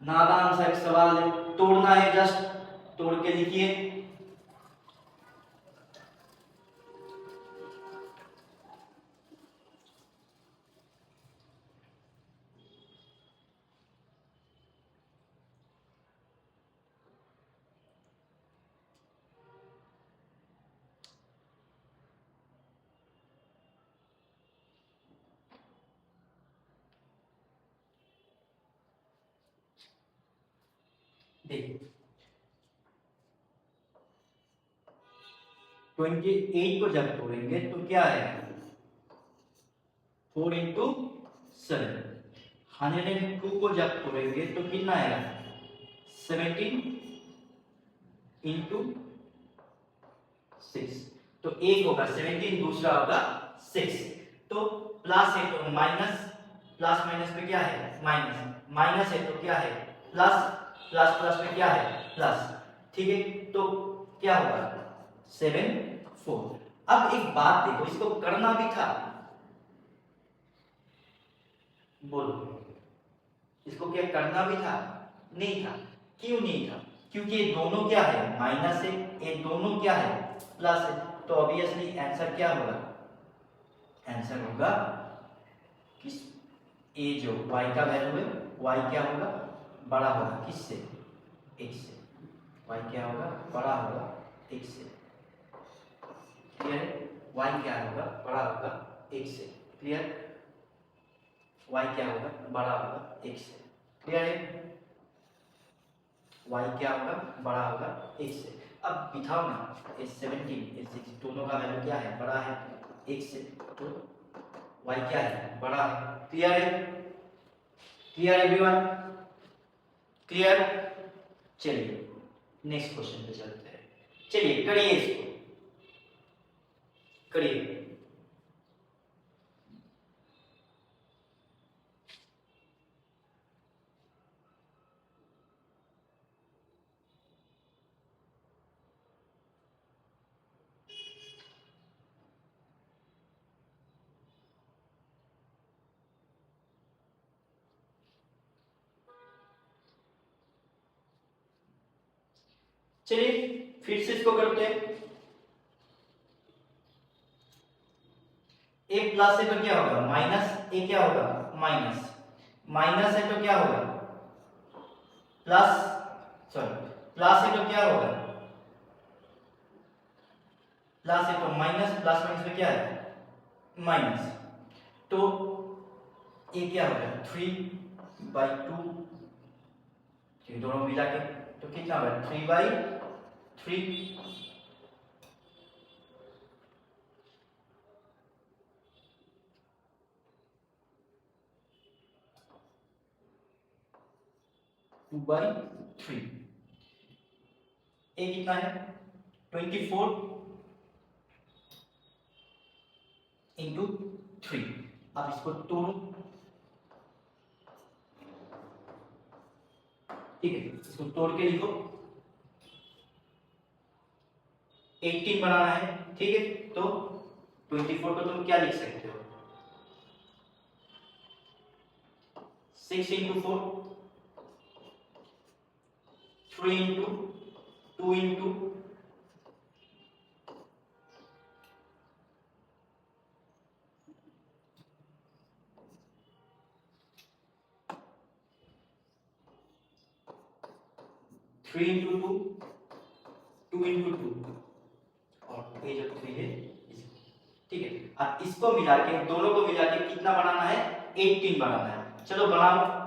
नादान सा एक सवाल है, तोड़ना है, जस्ट तोड़ के लिखिए। देखिए 28 को जब तोड़ेंगे तो क्या आएगा, 4 इंटू 7। 102 को जब तोड़ेंगे तो कितना आएगा, 17 इंटू 6। तो एक होगा 17, दूसरा होगा 6। तो प्लस है तो माइनस, प्लस माइनस पे क्या है माइनस, माइनस है तो क्या है प्लस, प्लस प्लस पे क्या है प्लस। ठीक है, तो क्या होगा 7 4। अब एक बात देखो, इसको करना भी था, बोलो इसको क्या करना भी था, नहीं था। क्यों नहीं था, क्योंकि ये दोनों क्या है माइनस है, ये दोनों क्या है प्लस है, तो ऑब्वियसली आंसर क्या होगा, आंसर होगा किस, ए जो y का वैल्यू है y क्या होगा, बड़ा होगा किससे, x से, y क्या होगा बड़ा होगा x से। क्लियर है, y क्या होगा बड़ा होगा x से। क्लियर, y क्या होगा बड़ा होगा x से। क्लियर है, y क्या होगा बड़ा होगा x से। अब बिठाओ ना, इस 17 इस 6 दोनों का वैल्यू क्या है बड़ा है x से, तो y क्या है बड़ा है। क्लियर है, क्लियर एवरीवन। क्लियर? चलिए नेक्स्ट क्वेश्चन पे चलते हैं। चलिए करिए इसको, करिए। चलिए फिर से इसको करते हैं। ए प्लस है तो क्या होगा माइनस, ए क्या होगा माइनस, माइनस है तो क्या होगा प्लस, सॉरी प्लस है तो क्या होगा प्लस है तो माइनस, प्लस माइनस में क्या है माइनस। तो ये क्या हो गया 3/2, ये दोनों मिला के तो कितना होगा 3/3, 2/3। ये कितना है 24 इंटू 3। अब इसको तोड़ो, ठीक है, इसको तोड़ के लिखो। 18 बनाना है, ठीक है। तो 24 को तुम क्या लिख सकते हो 6 into 4, 3 into 2 into 3 into 2, 2 into 2 और ये जो 3 है ठीक है। अब इसको मिला के दोनों को मिला के कितना बनाना है 18 बनाना है। चलो बनाओ।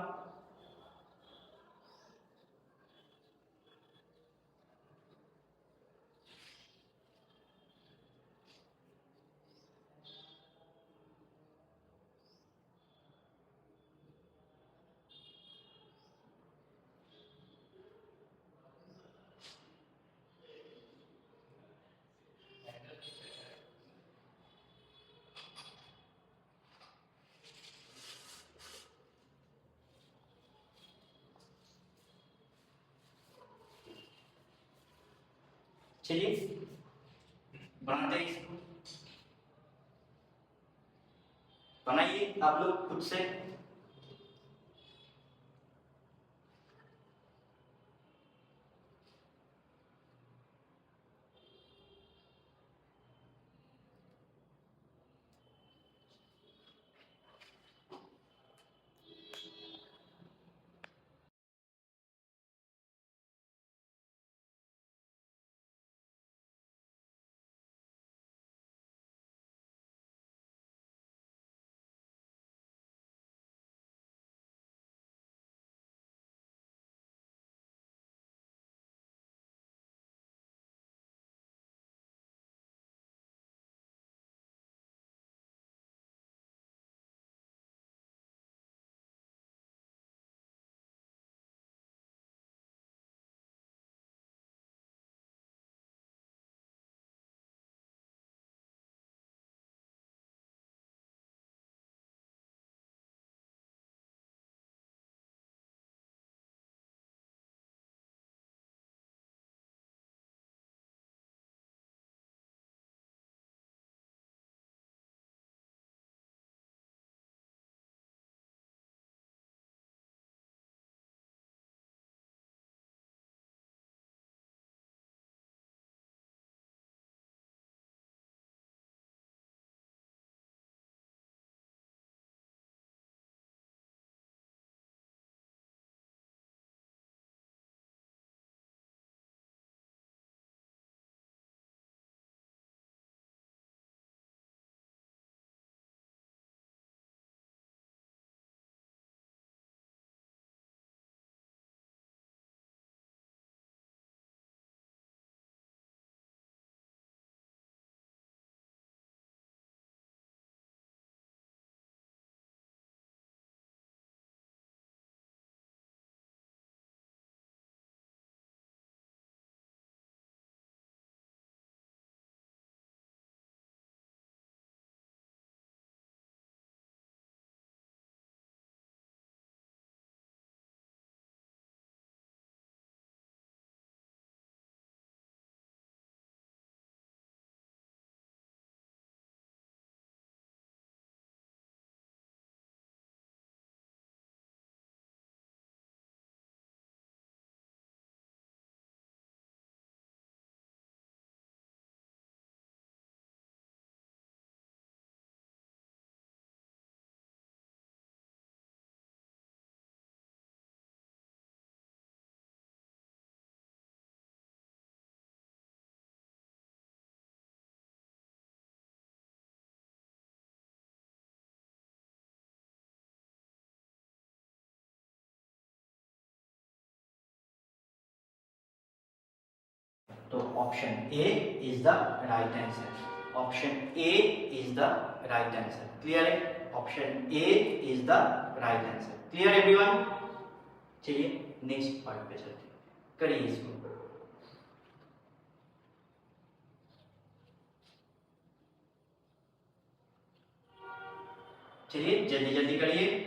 चलिए बनाते हैं इसको, बनाइए आप लोग खुद से। तो option A is the right answer. Option A is the right answer. Clear है? Option A is the right answer. Clear everyone? चलिए नेक्स्ट पार्ट पे चलते हैं, करिए इसको। चलिए जल्दी जल्दी करिए।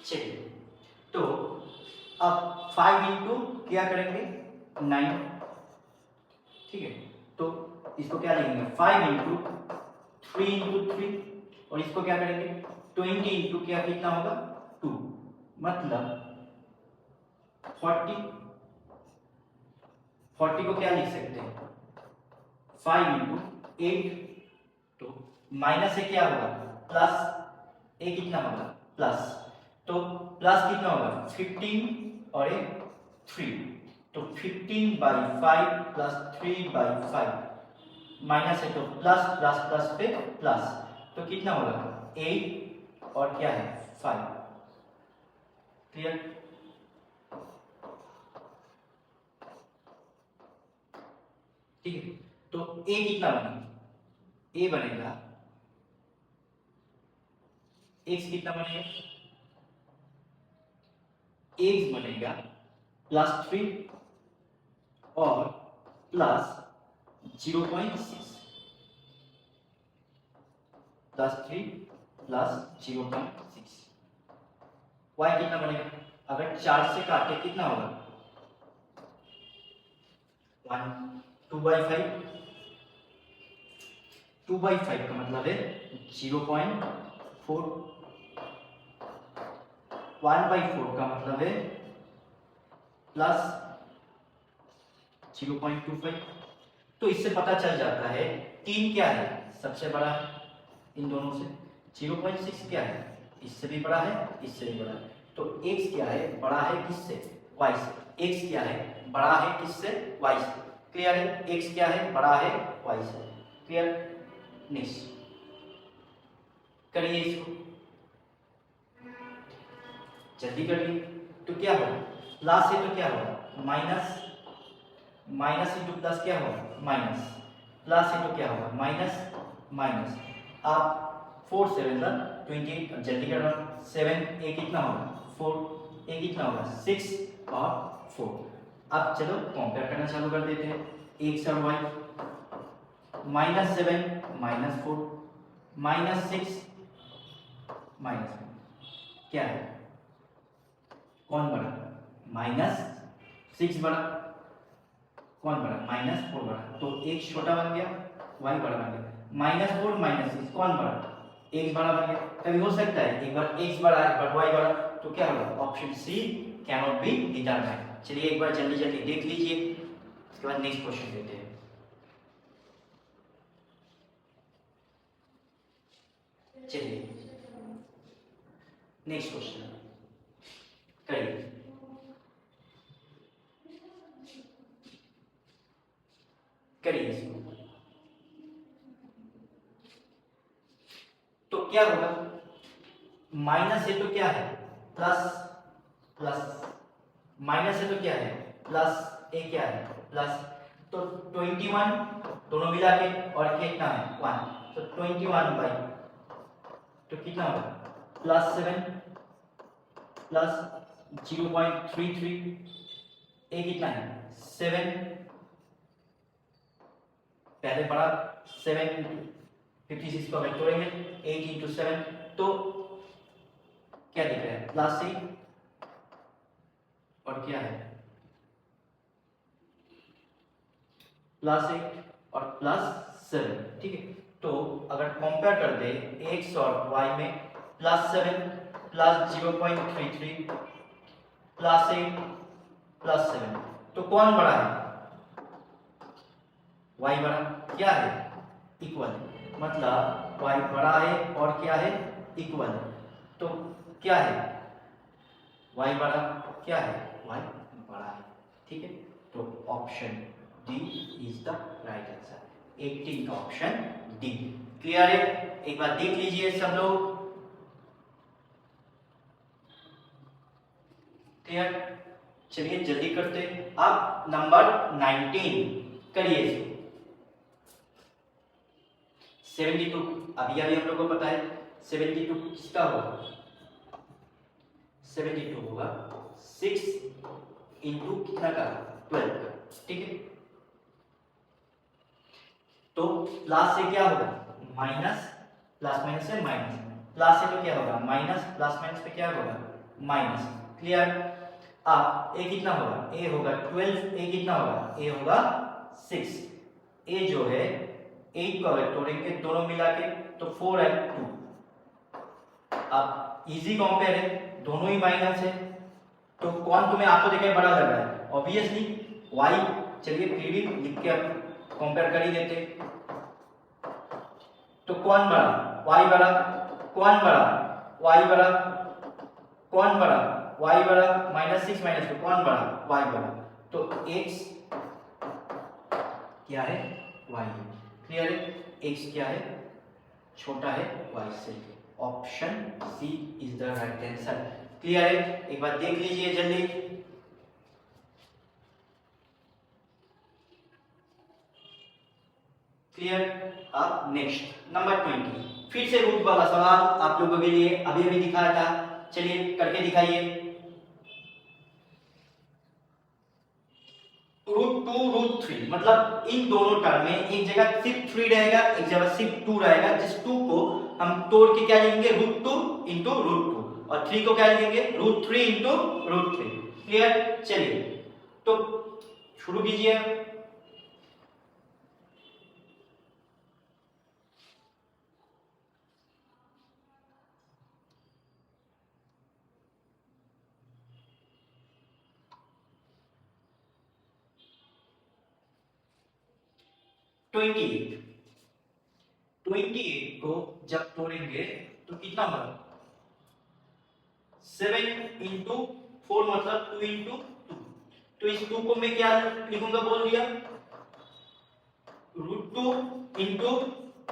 चलिए तो अब 5 इंटू क्या करेंगे 9, ठीक है। तो इसको क्या लिखेंगे 5 इंटू 3 इंटू 3, और इसको क्या करेंगे 20 इंटू क्या कितना होगा 2, मतलब 40। 40 को क्या लिख सकते हैं 5 इंटू 8, तो माइनस से क्या होगा प्लस, ए कितना होगा प्लस, तो प्लस कितना होगा 15 और एक 3, तो 15/5 प्लस 3/5 माइनस है, तो प्लस प्लस प्लस पे प्लस, तो कितना होगा 8 और क्या है 5। क्लियर? ठीक है, तो ए कितना बनेगा, ए बनेगा एक्स कितना बनेगा, एक्स बनेगा +3 और +0.6, +3 +0.6। वाई कितना बनेगा, अगर 4 से काटे कितना होगा 1, 2/5, 2/5 का मतलब है 0.4, 1/4 का मतलब है +0.25। तो इससे पता चल जाता है 3 क्या है सबसे बड़ा है इन दोनों से, 0.6 क्या है इससे भी बड़ा है इससे भी बड़ा है, तो x क्या है बड़ा है किससे y से, x क्या है बड़ा है किससे y से। क्लियर है? x क्या है बड़ा है y से। क्लियर? नेक्स्ट करिए इसको, जल्दी करिए। तो क्या होगा प्लस है तो क्या होगा माइनस, माइनस इंटू प्लस क्या होगा माइनस, प्लस है तो क्या होगा माइनस माइनस। आप 4 7 28, जल्दी करना, 7 ए कितना होगा 4, ए कितना होगा 6 और 4। अब चलो कंपेयर करना चालू कर देते हैं, एक्स और वाई, -7 -4 -6 -1, क्या है कौन बड़ा -6 बड़ा, कौन बड़ा -4 बड़ा, तो x छोटा बन गया y बड़ा बन गया, -4 -6 कौन बड़ा x बड़ा बन गया। कभी हो सकता है एक बार x बड़ा है एक बार y बड़ा, तो क्या होगा option C can not be determined. चलिए एक बार जल्दी जल्दी देख लीजिए, उसके बाद नेक्स्ट क्वेश्चन देते हैं। चलिए नेक्स्ट क्वेश्चन करिए। करिए इसको, तो क्या होगा माइनस है तो क्या है प्लस, प्लस माइनस है तो क्या है प्लस, ए क्या है प्लस, तो 21 दोनों मिला के और कितना है 1, तो 21 बाई, तो कितना होगा +7 प्लस 0.33, ए कितना है 7, पहले बड़ा 7 56 को अगर तोड़ेंगे 8 इंटू 7 तो क्या दिख रहा है +6 और क्या है +8 और +7, ठीक है। तो अगर कंपेयर कर दे x और y में +7 +0.33 +8 +7, तो कौन बड़ा है y बड़ा, क्या है इक्वल, मतलब y बड़ा है और क्या है इक्वल है, तो क्या है y बड़ा, क्या है y बड़ा है, ठीक है। तो option D is the right answer, 18 का ऑप्शन डी। क्लियर है, एक बार देख लीजिए सब लोग, क्लियर। चलिए जल्दी करते, अब नंबर 19 करिए इसको। 72 अभी अभी हम लोग को पता है 72 किसका होगा, 72 होगा 6 इंटू कितना का 12 का, ठीक है। तो प्लस से क्या होगा माइनस, प्लस माइनस से माइनस, प्लस से तो क्या होगा माइनस, प्लस माइनस पे क्या होगा माइनस, क्लियर। अब ए कितना होगा, ए होगा 12, ए कितना होगा ए होगा 6, ए जो है 8 को अगर तोड़ेंगे दोनों मिला के तो 4 है 2। अब इजी कंपेयर है, दोनों ही माइनस है, तो कौन तुम्हें आपको देखे बड़ा लग रहा है, ऑब्वियसली y। चलिए फिर भी लिख के कंपेयर कर ही देते, तो कौन बड़ा y बड़ा, कौन बड़ा y बड़ा, कौन बड़ा y बड़ा, -6 -2 कौन बड़ा y बड़ा, तो x क्या है y है, क्लियर है, x क्या है छोटा है y से, option C is the right answer, clear है। एक बार देख लीजिए जल्दी, क्लियर। अब नेक्स्ट नंबर 20, फिर से रूट वाला सवाल आप लोगों के लिए अभी अभी दिखाया था, चलिए करके दिखाइए। √2 √3 मतलब इन दोनों टर्म में एक जगह सिर्फ 3 रहेगा, एक जगह सिर्फ 2 रहेगा, जिस 2 को हम तोड़ के क्या लिखेंगे √2 इंटू √2 और 3 को क्या लिखेंगे √3 इंटू √3, क्लियर। चलिए तो शुरू कीजिए। ट्वेंटी 28 को जब तोड़ेंगे तो कितना होगा 7 इंटू 4 मतलब 2 इंटू 2, तो इस 2 को मैं क्या लिखूंगा बोल दिया √2 इंटू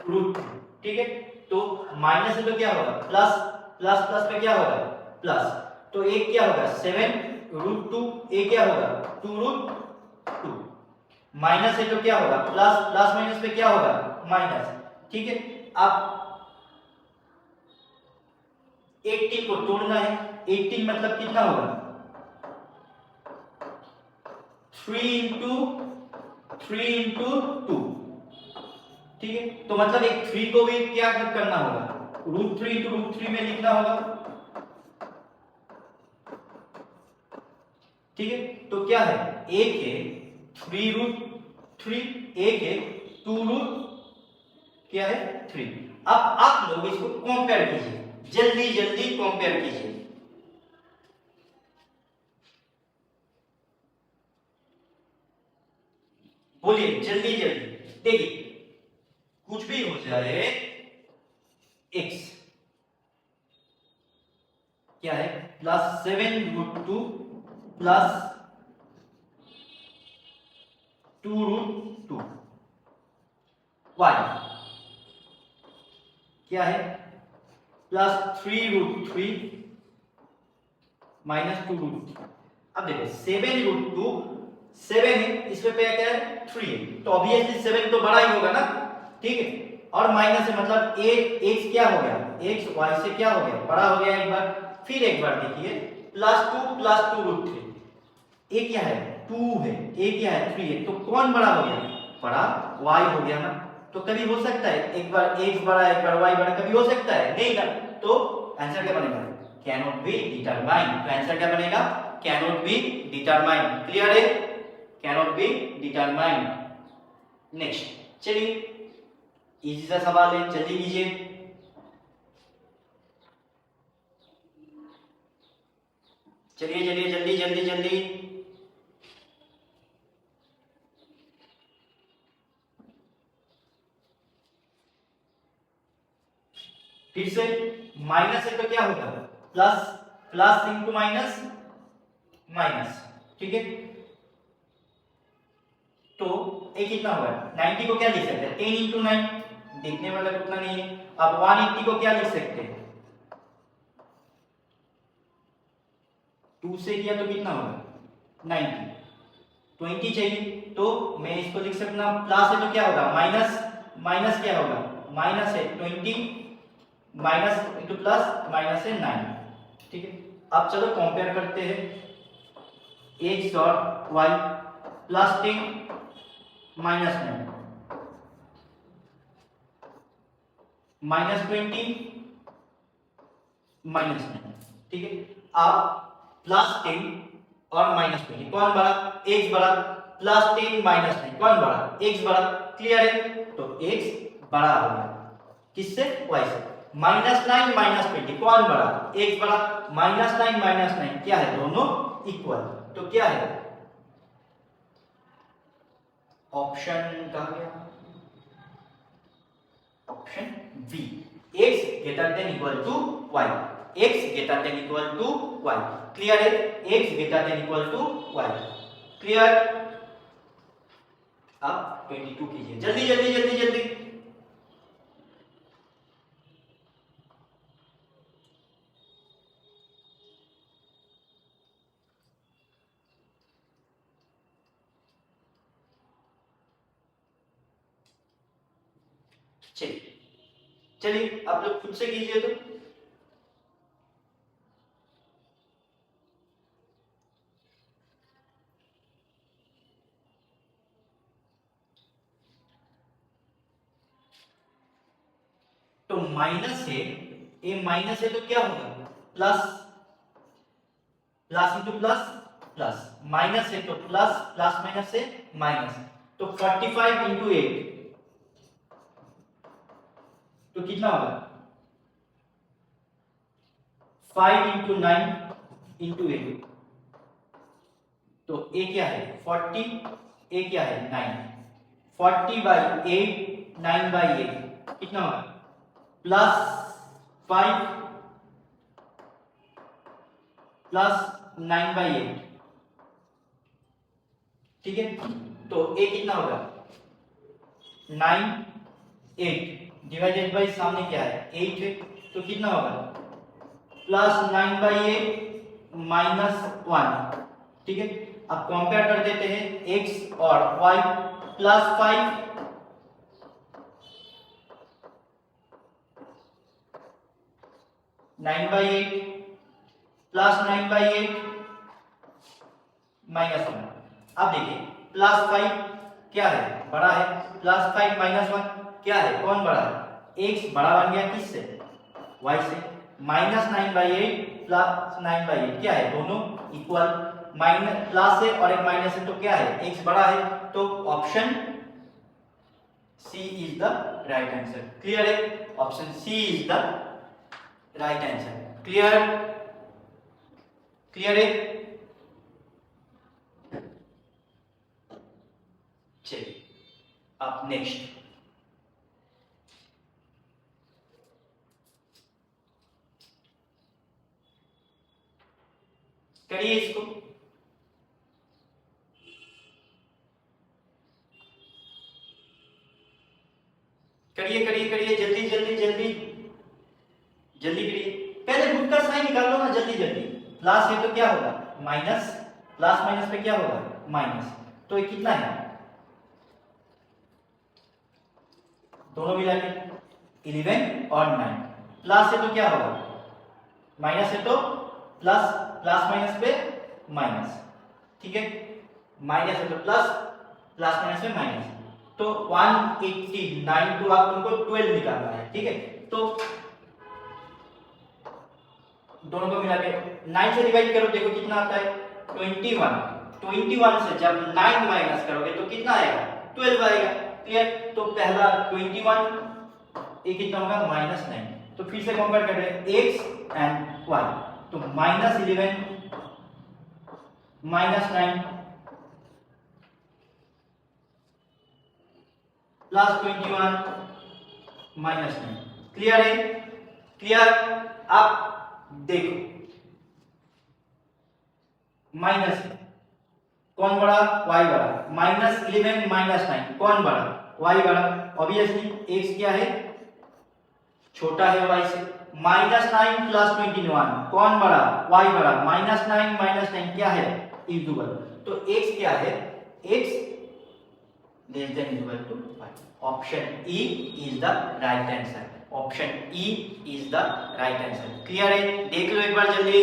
√2, ठीक है। तो माइनस है तो क्या होगा प्लस, प्लस प्लस पे क्या होगा प्लस, तो एक क्या होगा 7 √2, एक क्या होगा 2 √2, माइनस है तो क्या होगा प्लस, प्लस माइनस पे क्या होगा माइनस, ठीक है। अब 18 को तोड़ना है, 18 मतलब कितना होगा 3 इंटू 2, ठीक है। तो मतलब एक 3 को भी क्या करना होगा √3 इंटू √3 में लिखना होगा, ठीक है। तो क्या है एक है 3 √3, एक है 2 क्या है 3। अब आप लोग इसको कंपेयर कीजिए, जल्दी जल्दी कंपेयर कीजिए, बोलिए जल्दी जल्दी, देखिए कुछ भी हो जाए x क्या है +7 √2 प्लस 2 √2, y क्या है +3 √3 -2 √3। अब देखो 7 √2 7 है, इसमें पे क्या है 3 है, तो ऑब्वियसली 7 तो बड़ा ही होगा ना, ठीक है। और माइनस है मतलब x क्या हो गया x y से क्या हो गया बड़ा हो गया एक बार, फिर एक बार देखिए +2 √3, ये क्या है 2 है, ये क्या है 3 है, तो कौन बड़ा हो गया बड़ा y हो गया ना, तो कभी हो सकता है एक बार x बड़ा एक बार y बड़ा, कभी हो सकता है नहीं ना। तो आंसर क्या बनेगा, कैनॉट बी डिटरमाइन। तो आंसर क्या बनेगा, कैनॉट बी डिटरमाइन। क्लियर है, कैनॉट बी डिटरमाइन। नेक्स्ट चलिए इजी सा सवाल है, जल्दी कीजिए। चलिए चलिए जल्दी जल्दी जल्दी। फिर से माइनस है तो क्या होगा, plus, plus into minus, minus, ठीक है। तो ये कितना होगा, 90 को क्या लिख सकते हैं, 10 इंटू 9, देखने वाला उतना नहीं है। अब 180 को क्या लिख सकते हैं, 2 से किया तो कितना होगा 90, 20 चाहिए। तो मैं इसको लिख सकता हूं, प्लस है तो क्या होगा माइनस, माइनस क्या होगा, माइनस है 20, माइनस इंटू प्लस, माइनस है 9, ठीक है। अब चलो कंपेयर करते हैं, x और y, plus 10 minus 9, minus 20 minus 9, ठीक है। अब प्लस 10 और माइनस 20 कौन बड़ा, x बड़ा, प्लस 10 माइनस 9 कौन बड़ा, x बड़ा। क्लियर है, तो x बड़ा हो गया किससे, y से। माइनस 9 माइनस 20 कौन बड़ा, x बड़ा। माइनस 9 माइनस 9 क्या है, दोनों इक्वल। तो क्या है ऑप्शन, कहा गया option B, x greater than equal to y, x greater than equal to y। Clear है, x greater than equal to y। Clear. अब 22 कीजिए, जल्दी जल्दी जल्दी जल्दी। चलिए चलिए आप लोग खुद से कीजिए। तो माइनस है, ये माइनस है तो क्या होगा plus, plus into plus plus, minus है तो प्लस, प्लस माइनस से माइनस। तो 45 इंटू 8 तो कितना होगा 5 इंटू 9 इंटू 8। तो ए क्या है 40, ए क्या है 9, 40 बाई 8, 9 बाई 8 कितना होगा प्लस 5 प्लस 9 बाई 8, ठीक है। तो ए कितना होगा 9, 8 डिवाइडेड बाई सामने क्या है 8 है, तो कितना होगा प्लस 9 बाई 8 माइनस 1, ठीक है। अब कंपेयर कर देते हैं x और y, plus 5 9 by 8 plus 9 by 8 minus 1। अब देखिए प्लस 5 क्या है बड़ा है, प्लस 5 माइनस 1 क्या है कौन बड़ा है, x बड़ा बन गया किससे y से। माइनस 9 बाई 8 प्लस 9 बाई 8 क्या है दोनों इक्वल, माइनस प्लस है और एक माइनस है तो क्या है x बड़ा है। तो option C is the right answer. Clear है, option C is the right answer. Clear, clear है। चलिए अब नेक्स्ट, करिए इसको। करिए करिए करिए जल्दी जल्दी जल्दी जल्दी करिए। पहले रूट का साइन निकाल लो ना जल्दी जल्दी। प्लस है तो क्या होगा माइनस, प्लस माइनस पे क्या होगा माइनस। तो ये कितना है दोनों मिला के 11 और 9। प्लस है तो क्या होगा माइनस है तो प्लस, प्लस माइनस पे माइनस, ठीक है। माइनस है तो प्लस, प्लस माइनस पे माइनस। तो 189 तो आप तुमको 12 निकालना है, ठीक है। तो दोनों को मिला के 9 से डिवाइड करो, देखो कितना आता है 21। 21 से जब 9 माइनस करोगे तो कितना आएगा 12 आएगा। क्लियर। तो पहला 21 ये कितना होगा -9। तो फिर से कंपेयर कर रहे हैं x एंड y, तो -11 -9 +21 -9। क्लियर है? क्लियर। आप देखो माइनस कौन बड़ा y बड़ा, -11 -9 कौन बड़ा y बड़ा। ऑब्वियसली x क्या है छोटा है y से। -9 +21 कौन बड़ा y बड़ा, -9 -9 क्या है इक्वल। तो x क्या है x less than equal to 5. Option E is the right answer. Option E is the right answer. Clear है? देख लो एक बार जल्दी।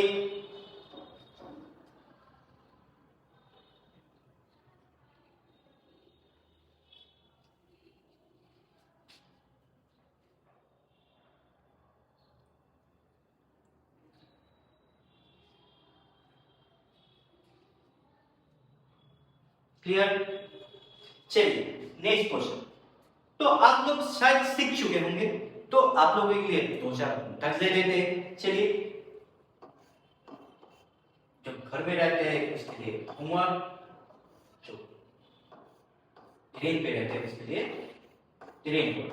क्लियर। चलिए नेक्स्ट क्वेश्चन। तो आप लोग शायद सीख चुके होंगे, तो आप लोगों के लिए दो चार टक्स दे देते हैं। चलिए जो घर में रहते हैं उसके लिए होमवर्क, जो ट्रेन पे रहते हैं उसके लिए ट्रेन पर।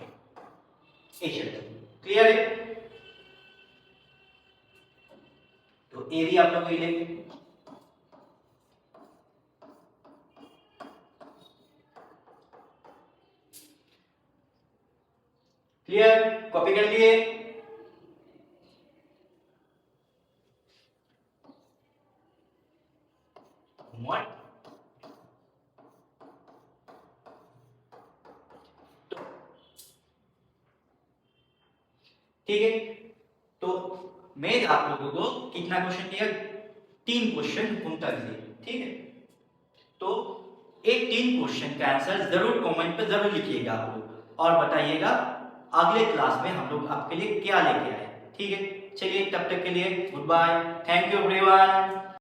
क्लियर है? तो ए भी आप लोगों के लिए क्लियर। कॉपी कर लिए? ठीक है। तो मैं आप लोगों को कितना क्वेश्चन दिया, 3 क्वेश्चन उन तक दिए, ठीक है। तो एक 3 क्वेश्चन का आंसर जरूर कमेंट पे जरूर लिखिएगा आप लोग, और बताइएगा अगले क्लास में हम लोग आपके लिए क्या लेके आए, ठीक है। चलिए तब तक के लिए goodbye, thank you everyone.